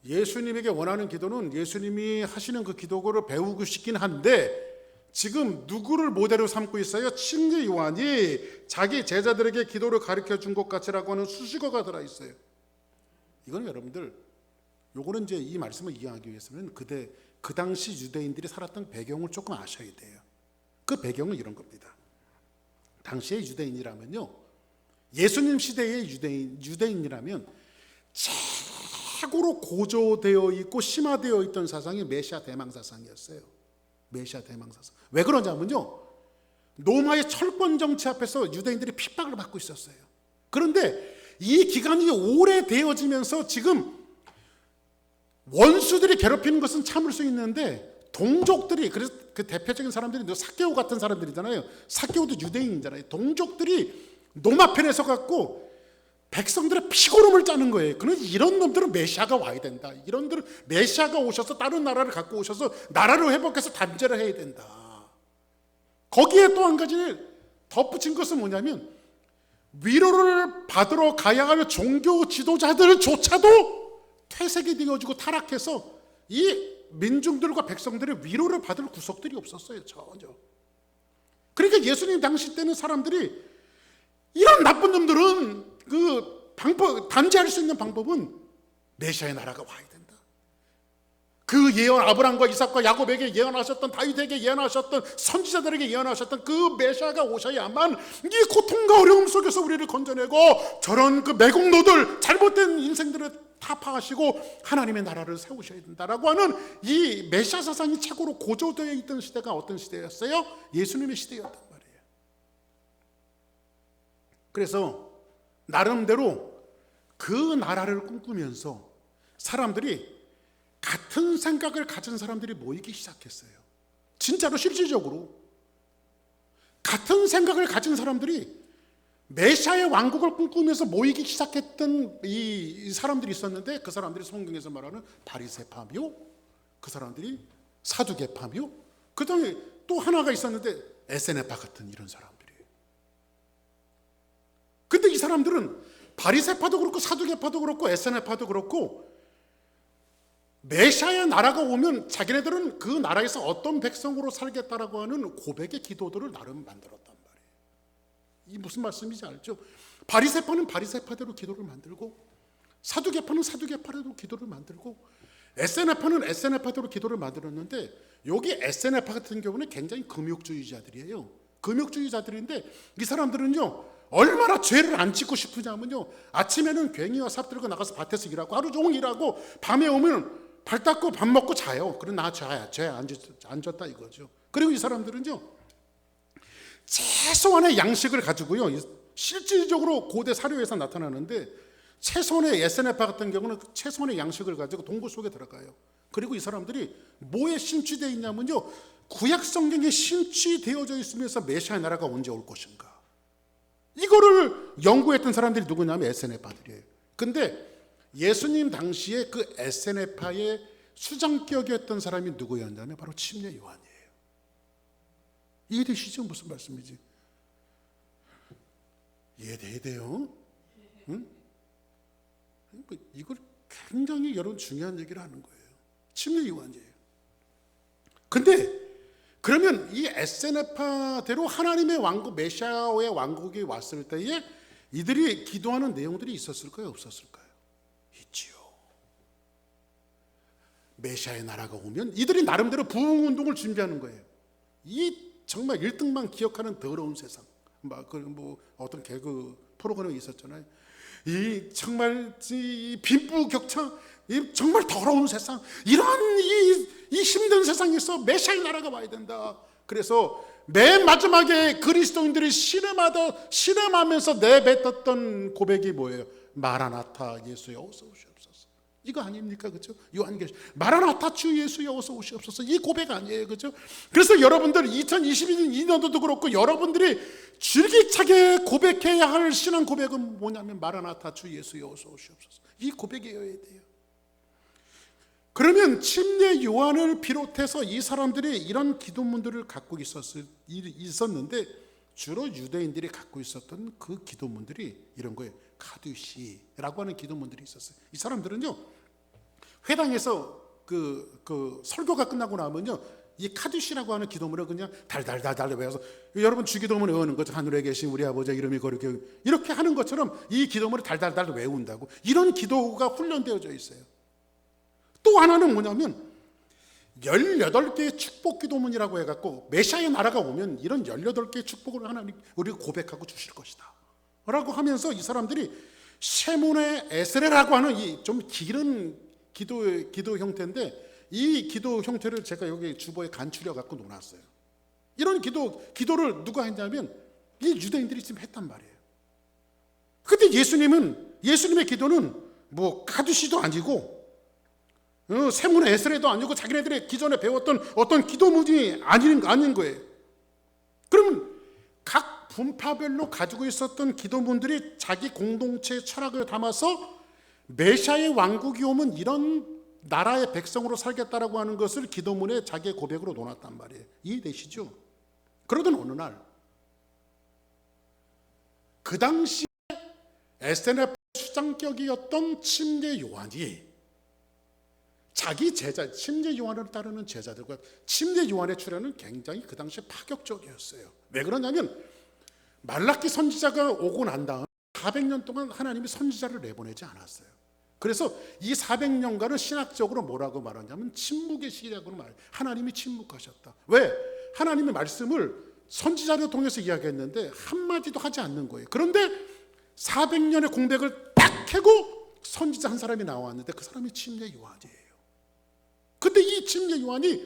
예수님에게 원하는 기도는 예수님이 하시는 그 기도를 배우고 싶긴 한데 지금 누구를 모델로 삼고 있어요? 침례 요한이 자기 제자들에게 기도를 가르쳐 준 것 같이라고 하는 수식어가 들어있어요. 이거는 여러분들, 요거는 이제 이 말씀을 이해하기 위해서는 그 당시 유대인들이 살았던 배경을 조금 아셔야 돼요. 그 배경은 이런 겁니다. 당시의 유대인이라면요, 예수님 시대의 유대인이라면 최고로 고조되어 있고 심화되어 있던 사상이 메시아 대망 사상이었어요. 메시아 대망 사상. 왜 그러냐면요, 로마의 철권 정치 앞에서 유대인들이 핍박을 받고 있었어요. 그런데 이 기간이 오래되어지면서 지금 원수들이 괴롭히는 것은 참을 수 있는데 동족들이, 그래서 그 대표적인 사람들이 삭개오 같은 사람들이잖아요. 삭개오도 유대인이잖아요. 동족들이 노마편에 서갖고 백성들의 피고름을 짜는 거예요. 그러면 이런 놈들은 메시아가 와야 된다. 이런 놈들은 메시아가 오셔서 다른 나라를 갖고 오셔서 나라를 회복해서 단죄를 해야 된다. 거기에 또 한 가지 덧붙인 것은 뭐냐면, 위로를 받으러 가야 할 종교 지도자들조차도 퇴색이 되어지고 타락해서 이 민중들과 백성들의 위로를 받을 구석들이 없었어요. 전혀. 그러니까 예수님 당시 때는 사람들이 이런 나쁜 놈들은 그 방법, 단죄할 수 있는 방법은 메시아의 나라가 와야 된다. 그 예언, 아브라함과 이삭과 야곱에게 예언하셨던, 다윗에게 예언하셨던, 선지자들에게 예언하셨던 그 메시아가 오셔야만 이 고통과 어려움 속에서 우리를 건져내고 저런 그 매국노들, 잘못된 인생들을 타파하시고 하나님의 나라를 세우셔야 된다라고 하는 이 메시아 사상이 최고로 고조되어 있던 시대가 어떤 시대였어요? 예수님의 시대였단 말이에요. 그래서 나름대로 그 나라를 꿈꾸면서 사람들이, 같은 생각을 가진 사람들이 모이기 시작했어요. 진짜로 실질적으로 같은 생각을 가진 사람들이 메시아의 왕국을 꿈꾸면서 모이기 시작했던 이 사람들이 있었는데, 그 사람들이 성경에서 말하는 바리새파며, 그 사람들이 사두개파며, 그 다음에 또 하나가 있었는데 에세네파 같은 이런 사람들이에요. 근데 이 사람들은 바리새파도 그렇고 사두개파도 그렇고 에세네파도 그렇고 메시아의 나라가 오면 자기네들은 그 나라에서 어떤 백성으로 살겠다라고 하는 고백의 기도들을 나름 만들었단 말이에요. 이 무슨 말씀인지 알죠? 바리새파는 바리새파대로 기도를 만들고, 사두개파는 사두개파대로 기도를 만들고, 에세네파는 에세네파대로 기도를 만들었는데, 여기 에세네파 같은 경우는 굉장히 금욕주의자들이에요. 금욕주의자들인데 이 사람들은요, 얼마나 죄를 안 짓고 싶으냐면요, 아침에는 괭이와 삽 들고 나가서 밭에서 일하고 하루 종일 일하고 밤에 오면 발 닦고 밥 먹고 자요. 그럼 나 죄 안 졌다 이거죠. 그리고 이 사람들은요, 최소한의 양식을 가지고요, 실질적으로 고대 사료에서 나타나는데, 최소한의 에세네파 같은 경우는 최소한의 양식을 가지고 동굴 속에 들어가요. 그리고 이 사람들이 뭐에 심취되어 있냐면요, 구약 성경에 심취되어져 있으면서 메시아의 나라가 언제 올 것인가, 이거를 연구했던 사람들이 누구냐면 에세네파들이에요. 근데 예수님 당시에 그 에세네파의 수장격이었던 사람이 누구였냐면 바로 침례 요한이에요. 이해되시죠? 무슨 말씀이지? 이해돼야 돼요? 응? 이걸 굉장히 여러분 중요한 얘기를 하는 거예요. 침례 요한이에요. 근데 그러면 이 에세네파대로 하나님의 왕국, 메시아의 왕국이 왔을 때에 이들이 기도하는 내용들이 있었을까요? 없었을까요? 있지요. 메시아의 나라가 오면 이들이 나름대로 부흥운동을 준비하는 거예요. 이 정말 1등만 기억하는 더러운 세상, 뭐 어떤 개그 프로그램이 있었잖아요. 이 정말 이 빈부격차, 이 정말 더러운 세상, 이런 이 힘든 세상에서 메시아의 나라가 와야 된다. 그래서 맨 마지막에 그리스도인들이 신음하면서 내뱉었던 고백이 뭐예요? 마라나타 예수여 어서 오시옵소서. 이거 아닙니까? 그렇죠? 요한계시 마라나타 주 예수여 어서 오시옵소서. 이 고백 아니에요? 그렇죠? 그래서 여러분들 2022년도도 그렇고 여러분들이 줄기차게 고백해야 할 신앙 고백은 뭐냐면 마라나타 주 예수여 어서 오시옵소서. 이 고백이어야 돼요. 그러면 침례 요한을 비롯해서 이 사람들이 이런 기도문들을 갖고 있었는데, 주로 유대인들이 갖고 있었던 그 기도문들이 이런 거예요. 카두시라고 하는 기도문들이 있었어요. 이 사람들은요, 회당에서 그 설교가 끝나고 나면요, 이 카두시라고 하는 기도문을 그냥 달달달달 외워서, 여러분 주기도문 외우는 거죠. 하늘에 계신 우리 아버지 이름이 거룩해, 이렇게 하는 것처럼 이 기도문을 달달달 외운다고. 이런 기도가 훈련되어져 있어요. 또 하나는 뭐냐면 18개의 축복 기도문이라고 해갖고, 메시아의 나라가 오면 이런 18개의 축복을 하나님 우리가 고백하고 주실 것이다 라고 하면서 이 사람들이 세문의 에스레라고 하는 이 좀 길은 기도 형태인데, 이 기도 형태를 제가 여기 주보에 간추려 갖고 놓았어요. 이런 기도를 누가 했냐면 이 유대인들이 지금 했단 말이에요. 근데 예수님의 기도는 뭐 카두시도 아니고 세문의 에스레도 아니고 자기네들의 기존에 배웠던 어떤 기도문이 아닌 거예요. 그러면 각 분파별로 가지고 있었던 기도문들이 자기 공동체의 철학을 담아서 메시아의 왕국이 오면 이런 나라의 백성으로 살겠다라고 하는 것을 기도문에 자기의 고백으로 놓았단 말이에요. 이해되시죠? 그러던 어느 날 그 당시 SNF 수장격이었던 침례 요한이 자기 제자, 침례 요한을 따르는 제자들과 침례 요한의 출현은 굉장히 그 당시에 파격적이었어요. 왜 그러냐면 말라기 선지자가 오고 난 다음 400년 동안 하나님이 선지자를 내보내지 않았어요. 그래서 이 400년간은 신학적으로 뭐라고 말하냐면 침묵의 시기라고 말해요. 하나님이 침묵하셨다. 왜? 하나님의 말씀을 선지자를 통해서 이야기했는데 한마디도 하지 않는 거예요. 그런데 400년의 공백을 딱 캐고 선지자 한 사람이 나왔는데 그 사람이 침례 요한이에요. 근데 이 침례 요한이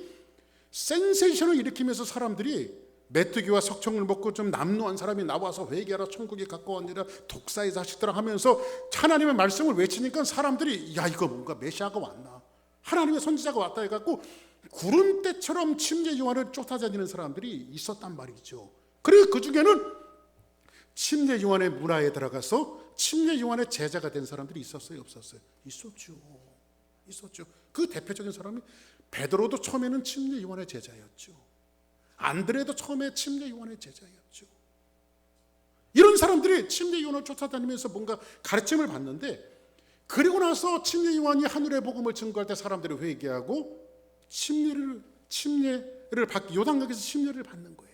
센세이션을 일으키면서 사람들이 메뚜기와 석청을 먹고 좀 남루한 사람이 나와서 회개하라 천국이 가까웠느니라 독사의 자식들아 하면서 하나님의 말씀을 외치니까 사람들이 야 이거 뭔가 메시아가 왔나, 하나님의 선지자가 왔다 해갖고 구름대처럼 침례 요한을 쫓아다니는 사람들이 있었단 말이죠. 그리고 그 중에는 침례 요한의 문화에 들어가서 침례 요한의 제자가 된 사람들이 있었어요, 없었어요? 있었죠. 그 대표적인 사람이 베드로도 처음에는 침례 요한의 제자였죠. 안드레도 처음에 침례 요한의 제자였죠. 이런 사람들이 침례 요한을 쫓아다니면서 뭔가 가르침을 받는데, 그리고 나서 침례 요한이 하늘의 복음을 증거할 때 사람들이 회개하고 침례를 받기, 요단강에서 침례를 받는 거예요.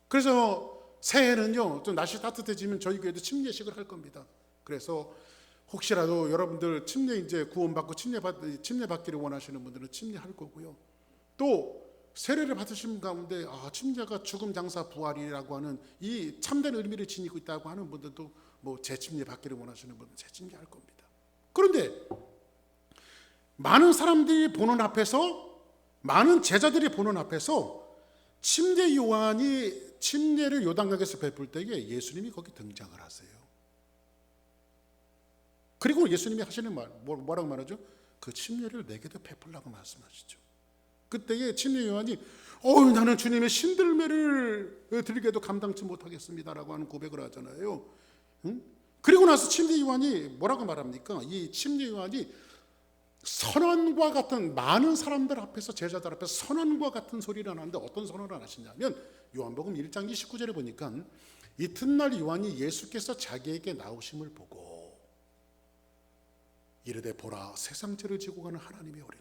그래서 새해는요, 좀 날씨 따뜻해지면 저희 교회도 침례식을 할 겁니다. 그래서 혹시라도 여러분들 침례 이제 구원받고 침례 받기를 원하시는 분들은 침례할 거고요. 또 세례를 받으신 가운데 침례가 죽음 장사 부활이라고 하는 이 참된 의미를 지니고 있다고 하는 분들도 뭐 재침례 받기를 원하시는 분들은 재침례할 겁니다. 그런데 많은 사람들이 보는 앞에서, 많은 제자들이 보는 앞에서 침례 요한이 침례를 요단강에서 베풀 때에 예수님이 거기 등장을 하세요. 그리고 예수님이 하시는 말 뭐라고 말하죠? 그 침례를 내게도 베풀라고 말씀하시죠. 그때에 침례 요한이 나는 주님의 신들매를 드리게도 감당치 못하겠습니다라고 하는 고백을 하잖아요. 그리고 나서 침례 요한이 뭐라고 말합니까? 이 침례 요한이 선언과 같은, 많은 사람들 앞에서, 제자들 앞에서 선언과 같은 소리를 하는데 어떤 선언을 하시냐면 요한복음 1장 29절에 보니까 이튿날 요한이 예수께서 자기에게 나오심을 보고 이르되 보라 세상 죄를 지고 가는 하나님의 어린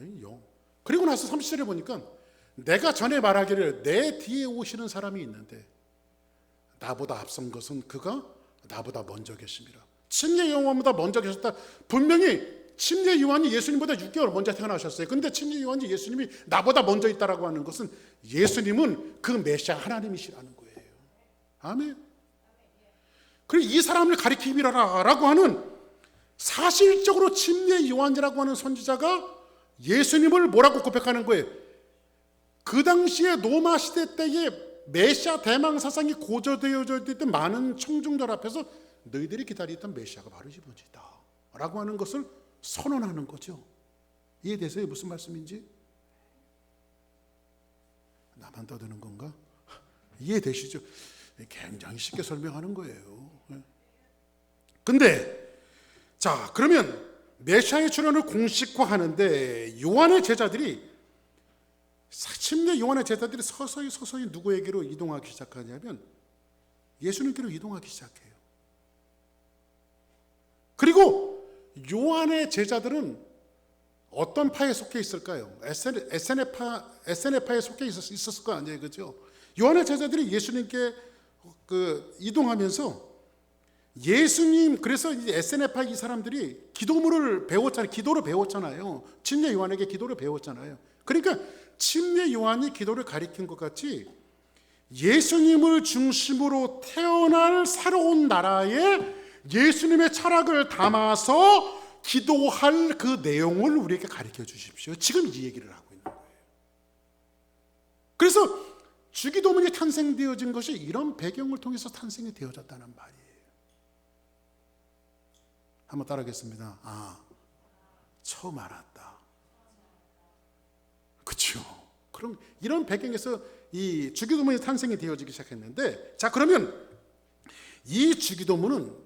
양이로다. 그리고 나서 30절에 보니까 내가 전에 말하기를 내 뒤에 오시는 사람이 있는데 나보다 앞선 것은 그가 나보다 먼저 계심이라. 침례 요한보다 먼저 계셨다. 분명히 침례 요한이 예수님보다 6개월 먼저 태어나셨어요. 근데 침례 요한이 예수님이 나보다 먼저 있다라고 하는 것은 예수님은 그 메시아 하나님이시라는 거예요. 아멘. 그리고 이 사람을 가리킴이라고 하는, 사실적으로 침례 요한이라고 하는 선지자가 예수님을 뭐라고 고백하는 거예요? 그 당시에 로마 시대 때에 메시아 대망 사상이 고조되어져 있던 많은 청중들 앞에서 너희들이 기다리던 메시아가 바로 이분이다 라고 하는 것을 선언하는 거죠. 이해되세요? 무슨 말씀인지? 나만 떠드는 건가? 이해되시죠? 굉장히 쉽게 설명하는 거예요. 근데 자, 그러면 메시아의 출현을 공식화하는데 요한의 제자들이, 침례 요한의 제자들이 서서히 누구에게로 이동하기 시작하냐면 예수님께로 이동하기 시작해요. 그리고 요한의 제자들은 어떤 파에 속해 있을까요? SNF파에 속해 있었을 거 아니에요, 그죠? 요한의 제자들이 예수님께 이동하면서 예수님, 그래서 이제 SNF파 이 사람들이 기도를 배웠잖아요. 침례 요한에게 기도를 배웠잖아요. 그러니까 침례 요한이 기도를 가리킨 것 같이 예수님을 중심으로 태어날 새로운 나라에 예수님의 철학을 담아서 기도할 그 내용을 우리에게 가르쳐 주십시오. 지금 이 얘기를 하고 있는 거예요. 그래서 주기도문이 탄생되어진 것이 이런 배경을 통해서 탄생이 되어졌다는 말이에요. 한번 따라하겠습니다. 처음 알았다. 그렇죠. 그럼 이런 배경에서 이 주기도문이 탄생이 되어지기 시작했는데, 자, 그러면 이 주기도문은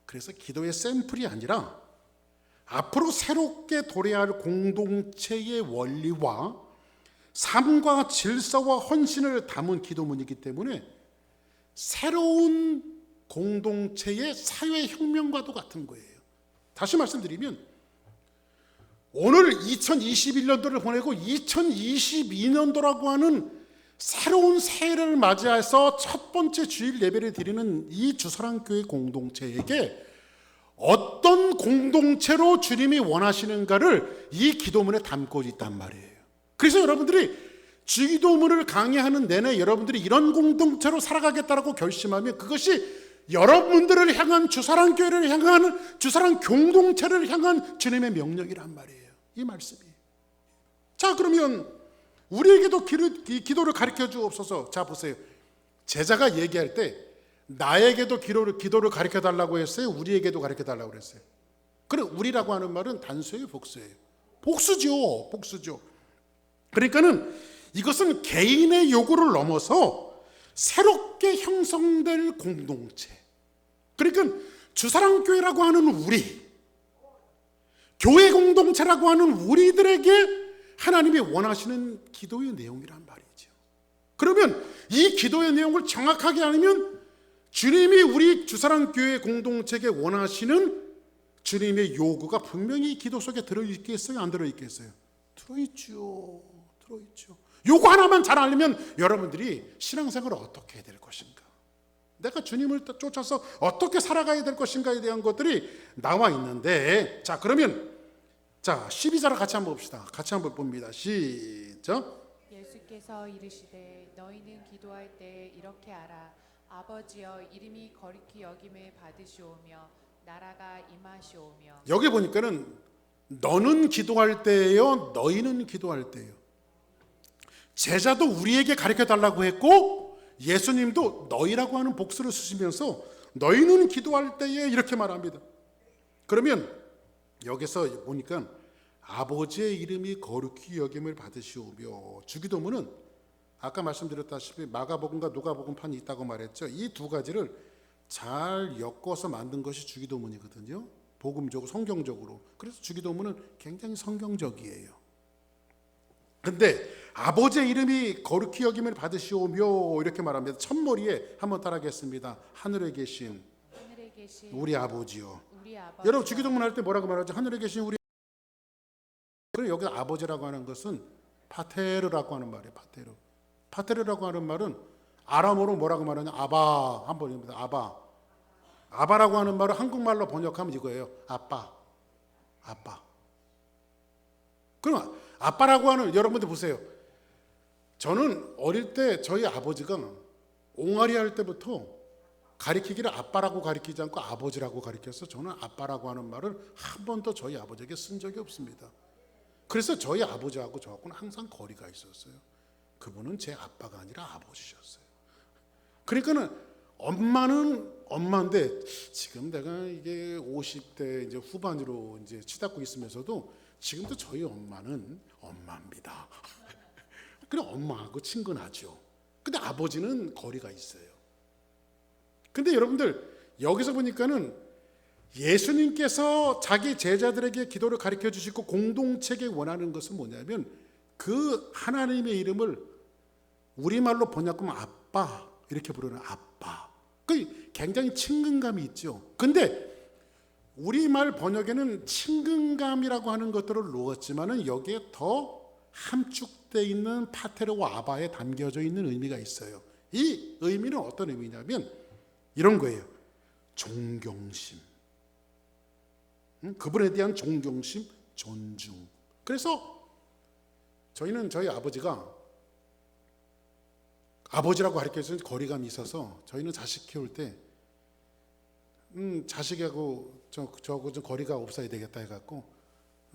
그래서 기도의 샘플이 아니라 앞으로 새롭게 도래할 공동체의 원리와 삶과 질서와 헌신을 담은 기도문이기 때문에 새로운 공동체의 사회혁명과도 같은 거예요. 다시 말씀드리면 오늘 2021년도를 보내고 2022년도라고 하는 새로운 새해를 맞이해서 첫 번째 주일 예배를 드리는 이 주사랑교회 공동체에게 어떤 공동체로 주님이 원하시는가를 이 기도문에 담고 있단 말이에요. 그래서 여러분들이 주기도문을 강의하는 내내 여러분들이 이런 공동체로 살아가겠다라고 결심하면 그것이 여러분들을 향한 주사랑교회를 향한 주사랑 공동체를 향한 주님의 명령이란 말이에요. 이 말씀이. 자, 그러면 우리에게도 기도를 가르쳐 주옵소서. 자, 보세요. 제자가 얘기할 때 나에게도 기도를 가르쳐 달라고 했어요? 우리에게도 가르쳐 달라고 그랬어요? 그럼 우리라고 하는 말은 단수예요, 복수예요? 복수죠. 복수죠. 그러니까는 이것은 개인의 요구를 넘어서 새롭게 형성될 공동체. 그러니까 주사랑교회라고 하는 우리, 교회 공동체라고 하는 우리들에게 하나님이 원하시는 기도의 내용이란 말이죠. 그러면 이 기도의 내용을 정확하게 알면 주님이 우리 주사랑교회 공동체에게 원하시는 주님의 요구가 분명히 이 기도 속에 들어있겠어요? 안 들어있겠어요? 들어있죠. 들어있죠. 요거 하나만 잘 알면 여러분들이 신앙생활을 어떻게 해야 될 것인가, 내가 주님을 쫓아서 어떻게 살아가야 될 것인가에 대한 것들이 나와 있는데, 자, 그러면 자 12절을 같이 한번 봅시다. 같이 한번 봅니다. 시작. 예수께서 이르시되 너희는 기도할 때 이렇게 하라. 아버지여 이름이 거룩히 여김을 받으시오며 나라가 임하시오며. 여기 보니까는 너는 기도할 때예요, 너희는 기도할 때예요. 제자도 우리에게 가르쳐 달라고 했고 예수님도 너희라고 하는 복수를 쓰시면서 너희는 기도할 때에 이렇게 말합니다. 그러면 여기서 보니까 아버지의 이름이 거룩히 여김을 받으시오며, 주기도문은 아까 말씀드렸다시피 마가복음과 누가복음판이 있다고 말했죠. 이 두 가지를 잘 엮어서 만든 것이 주기도문이거든요. 복음적으로, 성경적으로. 그래서 주기도문은 굉장히 성경적이에요. 근데 아버지의 이름이 거룩히 여김을 받으시오며 이렇게 말합니다. 첫머리에 한번 따라하겠습니다. 하늘에 계신 우리 아버지요. 여러분 주기도문 할 때 뭐라고 말하죠? 하늘에 계신 우리. 그리고 여기 아버지라고 하는 것은 파테르라고 하는 말이에요. 파테르. 파테르라고 하는 말은 아람어로 뭐라고 말하냐? 아바. 한번 읽습니다. 아바. 아바라고 하는 말을 한국말로 번역하면 이거예요. 아빠. 아빠. 그럼 아빠라고 하는, 여러분들 보세요. 저는 어릴 때 저희 아버지가 옹알이 할 때부터 가리키기를 아빠라고 가리키지 않고 아버지라고 가리켜서 저는 아빠라고 하는 말을 한 번도 저희 아버지에게 쓴 적이 없습니다. 그래서 저희 아버지하고 저하고는 항상 거리가 있었어요. 그분은 제 아빠가 아니라 아버지셨어요. 그러니까는 엄마는 엄마인데 지금 내가 이게 50대 이제 후반으로 이제 치닫고 있으면서도 지금도 저희 엄마는 엄마입니다. 그래 엄마하고 친근하죠. 근데 아버지는 거리가 있어요. 근데 여러분들 여기서 보니까는 예수님께서 자기 제자들에게 기도를 가르쳐 주시고 공동체에 원하는 것은 뭐냐면 그 하나님의 이름을 우리말로 번역하면 아빠 이렇게 부르는 아빠. 그 굉장히 친근감이 있죠. 근데 우리말 번역에는 친근감이라고 하는 것들을 넣었지만은 여기에 더 함축되어 있는 파테르와 아바에 담겨져 있는 의미가 있어요. 이 의미는 어떤 의미냐면 이런 거예요. 존경심. 그분에 대한 존경심, 존중. 그래서 저희는 저희 아버지가 아버지라고 가르쳐주는 거리감이 있어서 저희는 자식 키울 때 자식하고 저하고 좀 거리가 없어야 되겠다 해갖고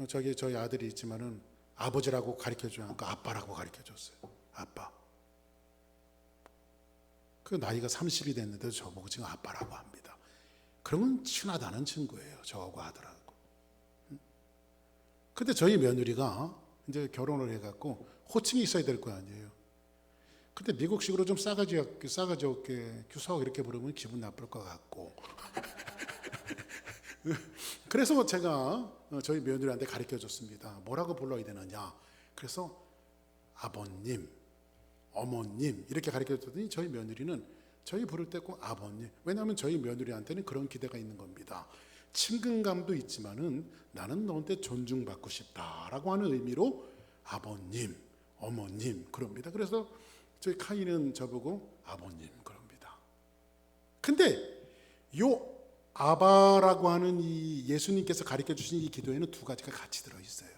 저희 아들이 있지만은 아버지라고 가르쳐주지 않고 아빠라고 가르쳐줬어요. 아빠. 그 나이가 30이 됐는데도 저보고 지금 아빠라고 합니다. 그러면 친하다는 친구예요. 저하고 아들하고. 근데 저희 며느리가 이제 결혼을 해갖고 호칭이 있어야 될 거 아니에요. 근데 미국식으로 좀 싸가지 없게 규석 이렇게 부르면 기분 나쁠 것 같고. 그래서 제가 저희 며느리한테 가르쳐줬습니다. 뭐라고 불러야 되느냐. 그래서 아버님, 어머님 이렇게 가르쳐줬더니 저희 며느리는 저희 부를 때 꼭 아버님. 왜냐하면 저희 며느리한테는 그런 기대가 있는 겁니다. 친근감도 있지만은 나는 너한테 존중받고 싶다라고 하는 의미로 아버님, 어머님 그럽니다. 그래서 저희 카이는 저보고 아버님 그럽니다. 근데 요 아바라고 하는 이 예수님께서 가르쳐 주신 이 기도에는 두 가지가 같이 들어 있어요.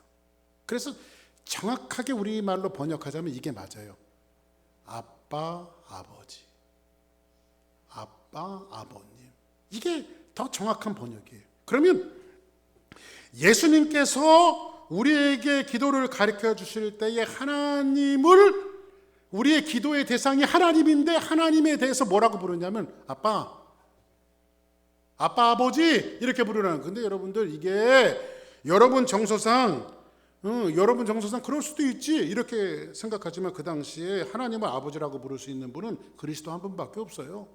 그래서 정확하게 우리말로 번역하자면 이게 맞아요. 아빠, 아버지. 아빠, 아버님. 이게 더 정확한 번역이에요. 그러면 예수님께서 우리에게 기도를 가르쳐 주실 때에 하나님을 우리의 기도의 대상이 하나님인데 하나님에 대해서 뭐라고 부르냐면 아빠, 아버지 이렇게 부르는. 근데 여러분들 이게 여러분 정서상 그럴 수도 있지 이렇게 생각하지만 그 당시에 하나님을 아버지라고 부를 수 있는 분은 그리스도 한 분밖에 없어요.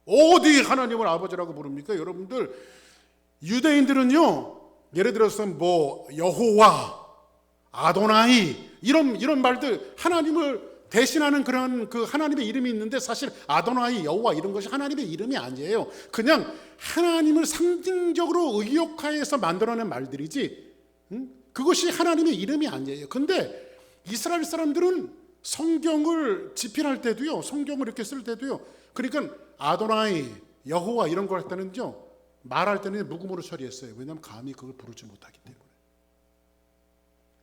어디 하나님을 아버지라고 부릅니까? 여러분들 유대인들은요 예를 들어서 뭐 여호와, 아도나이 이런 말들 하나님을 대신하는 그런 그 하나님의 이름이 있는데 사실 아도나이, 여호와 이런 것이 하나님의 이름이 아니에요. 그냥 하나님을 상징적으로 의역화해서 만들어낸 말들이지 그것이 하나님의 이름이 아니에요. 근데 이스라엘 사람들은 성경을 집필할 때도요, 성경을 이렇게 쓸 때도요, 그러니까 아도나이, 여호와 이런 걸 할 때는요 말할 때는 묵음으로 처리했어요. 왜냐하면 감히 그걸 부르지 못하기 때문에.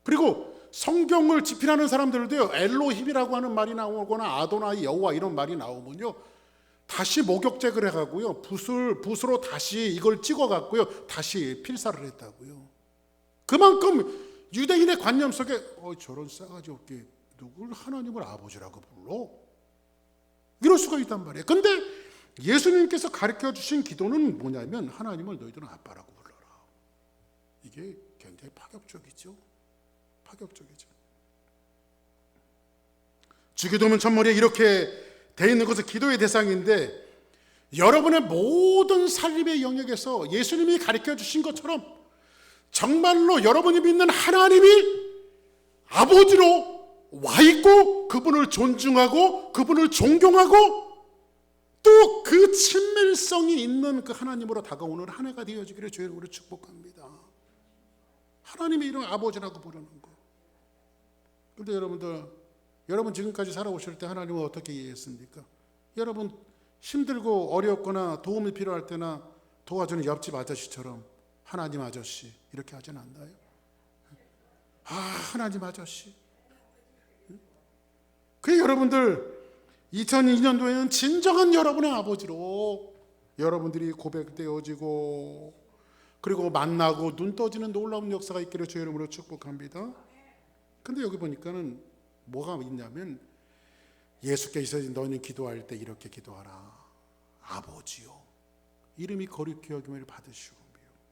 그리고 성경을 집필하는 사람들도요 엘로힘이라고 하는 말이 나오거나 아도나이, 여호와 이런 말이 나오면요 다시 목욕제를 해가고요 붓으로 다시 이걸 찍어갖고요 다시 필사를 했다고요. 그만큼 유대인의 관념 속에 저런 싸가지 없게 누굴 하나님을 아버지라고 불러? 이럴 수가 있단 말이에요. 근데 예수님께서 가르쳐 주신 기도는 뭐냐면 하나님을 너희들은 아빠라고 불러라. 이게 굉장히 파격적이죠. 파격적이죠. 주기도문 첫머리에 이렇게 돼 있는 것은 기도의 대상인데 여러분의 모든 삶의 영역에서 예수님이 가르쳐 주신 것처럼 정말로 여러분이 믿는 하나님이 아버지로 와 있고 그분을 존중하고 그분을 존경하고 또 그 친밀성이 있는 그 하나님으로 다가오는 한 해가 되어지기를 주의 이름으로 축복합니다. 하나님의 이름 아버지라고 부르는 거. 그런데 여러분 지금까지 살아오실 때 하나님은 어떻게 이해했습니까? 여러분 힘들고 어렵거나 도움이 필요할 때나 도와주는 옆집 아저씨처럼 하나님 아저씨 이렇게 하진 않나요? 하나님 아저씨. 그게 여러분들 2002년도에는 진정한 여러분의 아버지로 여러분들이 고백되어지고 그리고 만나고 눈 떠지는 놀라운 역사가 있기를 주의 이름으로 축복합니다. 근데 여기 보니까는 뭐가 있냐면 예수께서 너희는 기도할 때 이렇게 기도하라. 아버지요 이름이 거룩히 여김을 받으시오며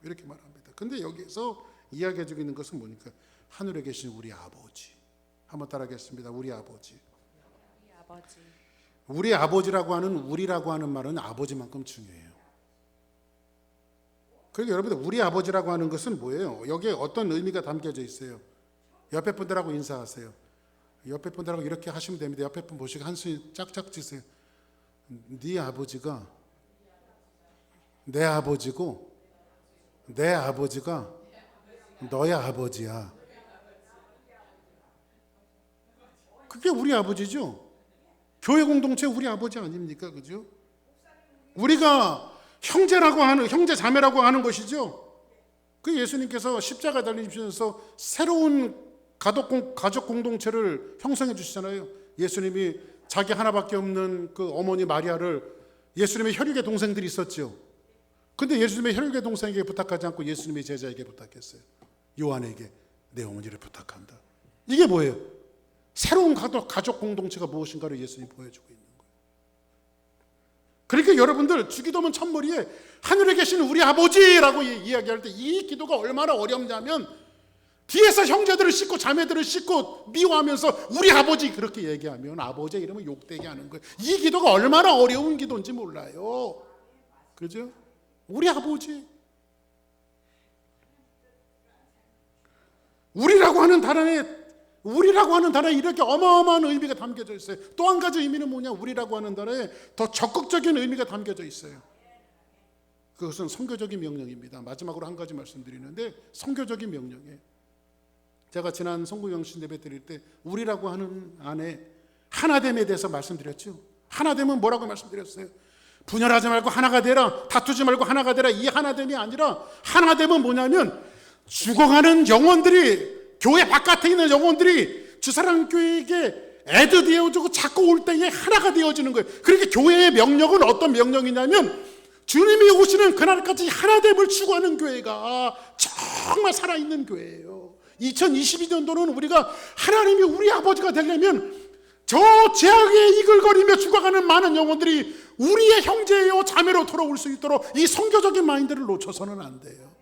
이렇게 말합니다. 근데 여기서 이야기해주고 있는 것은 뭐니까 하늘에 계신 우리 아버지. 한번 따라하겠습니다. 우리 아버지. 우리 아버지라고 하는 우리라고 하는 말은 아버지만큼 중요해요. 그러니까 여러분들 우리 아버지라고 하는 것은 뭐예요? 여기에 어떤 의미가 담겨져 있어요. 옆에 분들하고 인사하세요. 옆에 분들하고 이렇게 하시면 됩니다. 옆에 분 보시고 한숨 짝짝 지세요. 네 아버지가 내 아버지고 내 아버지가 너의 아버지야. 그게 우리 아버지죠. 교회 공동체 우리 아버지 아닙니까? 그죠? 우리가 형제라고 하는 형제 자매라고 하는 것이죠. 그 예수님께서 십자가 달리시면서 새로운 가족 공동체를 형성해 주시잖아요. 예수님이 자기 하나밖에 없는 그 어머니 마리아를 예수님의 혈육의 동생들이 있었죠. 근데 예수님의 혈육의 동생에게 부탁하지 않고 예수님의 제자에게 부탁했어요. 요한에게 내 어머니를 부탁한다. 이게 뭐예요? 새로운 가족 공동체가 무엇인가를 예수님이 보여주고 있는 거예요. 그러니까 여러분들 주기도문 첫머리에 하늘에 계신 우리 아버지라고 이야기할 때 이 기도가 얼마나 어렵냐면 뒤에서 형제들을 씻고 자매들을 씻고 미워하면서 우리 아버지 그렇게 얘기하면 아버지의 이름을 욕되게 하는 거예요. 이 기도가 얼마나 어려운 기도인지 몰라요. 그죠? 우리 아버지. 우리라고 하는 단어에 이렇게 어마어마한 의미가 담겨져 있어요. 또 한 가지 의미는 뭐냐? 우리라고 하는 단어에 더 적극적인 의미가 담겨져 있어요. 그것은 선교적인 명령입니다. 마지막으로 한 가지 말씀드리는데 선교적인 명령이에요. 제가 지난 성구영신 예배 드릴 때 우리라고 하는 안에 하나됨에 대해서 말씀드렸죠. 하나됨은 뭐라고 말씀드렸어요? 분열하지 말고 하나가 되라, 다투지 말고 하나가 되라. 이 하나됨이 아니라 하나됨은 뭐냐면 죽어가는 영혼들이, 교회 바깥에 있는 영혼들이 주사랑교회에게 애도 되어주고 자꾸 올 때에 하나가 되어지는 거예요. 그러니까 교회의 명령은 어떤 명령이냐면 주님이 오시는 그날까지 하나됨을 추구하는 교회가 정말 살아있는 교회예요. 2022년도는 우리가 하나님이 우리 아버지가 되려면 저 죄악에 이글거리며 죽어가는 많은 영혼들이 우리의 형제요 자매로 돌아올 수 있도록 이 선교적인 마인드를 놓쳐서는 안 돼요.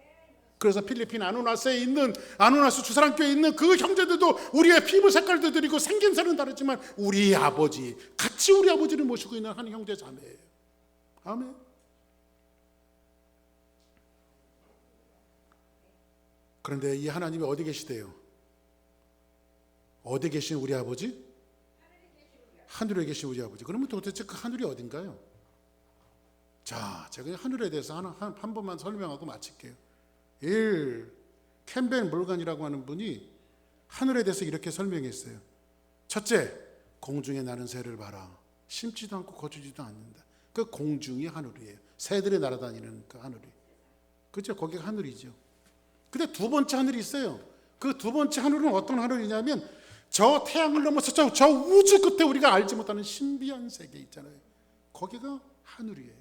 그래서 필리핀 아누나스 주사랑교회에 있는 그 형제들도 우리의 피부 색깔도 드리고 생김새는 다르지만 우리 아버지, 같이 우리 아버지를 모시고 있는 한 형제 자매예요. 아멘. 그런데 이 하나님이 어디 계시대요? 어디 계신 우리 아버지? 하늘에 계신 우리 아버지. 그러면 도대체 그 하늘이 어딘가요? 자, 제가 하늘에 대해서 한 번만 설명하고 마칠게요. 캠벨 몰간이라고 하는 분이 하늘에 대해서 이렇게 설명했어요. 첫째, 공중에 나는 새를 봐라. 심지도 않고 거두지도 않는다. 그 공중이 하늘이에요. 새들이 날아다니는 그 하늘이. 그렇죠? 거기가 하늘이죠. 근데 두 번째 하늘이 있어요. 그 두 번째 하늘은 어떤 하늘이냐면 저 태양을 넘어서 저 우주 끝에 우리가 알지 못하는 신비한 세계 있잖아요. 거기가 하늘이에요.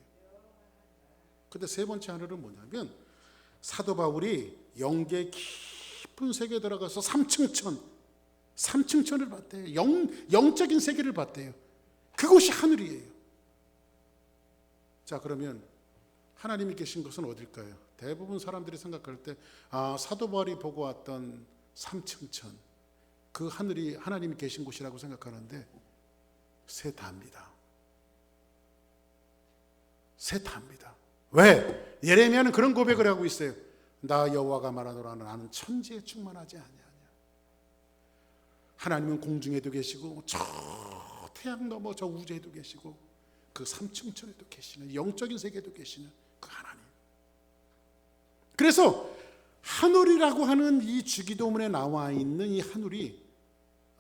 근데 세 번째 하늘은 뭐냐면 사도 바울이 영계 깊은 세계에 들어가서 삼층천을 봤대요. 영적인 세계를 봤대요. 그곳이 하늘이에요. 자, 그러면 하나님이 계신 것은 어딜까요? 대부분 사람들이 생각할 때 사도 바울이 보고 왔던 삼층천, 그 하늘이 하나님이 계신 곳이라고 생각하는데 세타입니다. 세타입니다. 왜? 예레미야는 그런 고백을 하고 있어요. 나 여호와가 말하노라 나는 천지에 충만하지 아니하냐. 하나님은 공중에도 계시고 저 태양 너머 저 우주에도 계시고 그 삼층천에도 계시는, 영적인 세계에도 계시는 그 하나님. 그래서 하늘이라고 하는 이 주기도문에 나와 있는 이 하늘이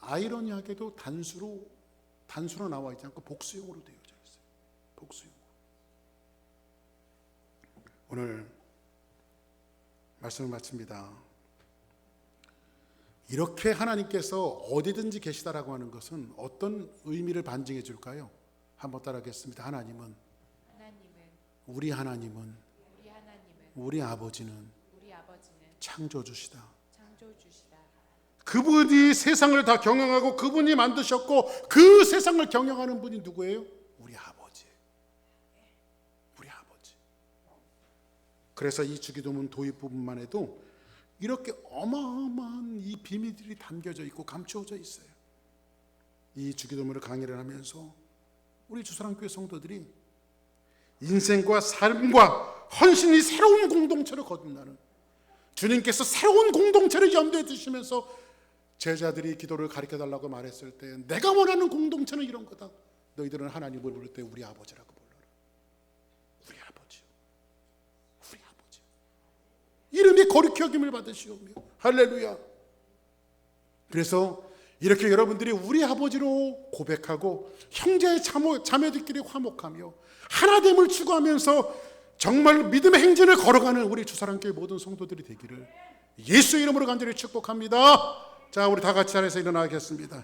아이러니하게도 단수로 나와 있지 않고 복수형으로 되어져 있어요. 복수형. 오늘 말씀을 마칩니다. 이렇게 하나님께서 어디든지 계시다라고 하는 것은 어떤 의미를 반증해 줄까요? 한번 따라하겠습니다. 우리 하나님은 우리 아버지는 창조주시다. 그분이 세상을 다 경영하고 그분이 만드셨고 그 세상을 경영하는 분이 누구예요? 우리 아버지. 우리 아버지. 그래서 이 주기도문 도입 부분만 해도 이렇게 어마어마한 이 비밀들이 담겨져 있고 감추어져 있어요. 이 주기도문을 강의를 하면서 우리 주사랑교회 성도들이 인생과 삶과 헌신이 새로운 공동체를 거듭나는, 주님께서 새로운 공동체를 염두에 두시면서 제자들이 기도를 가르쳐달라고 말했을 때 내가 원하는 공동체는 이런 거다. 너희들은 하나님을 부를 때 우리 아버지라고 불러라. 우리 아버지. 우리 아버지. 이름이 거룩히 여김을 받으시오며. 할렐루야. 그래서 이렇게 여러분들이 우리 아버지로 고백하고 형제 자매들끼리 화목하며 하나됨을 추구하면서 정말 믿음의 행진을 걸어가는 우리 주사랑교회 모든 성도들이 되기를 예수 이름으로 간절히 축복합니다. 자, 우리 다 같이 자리에서 일어나겠습니다.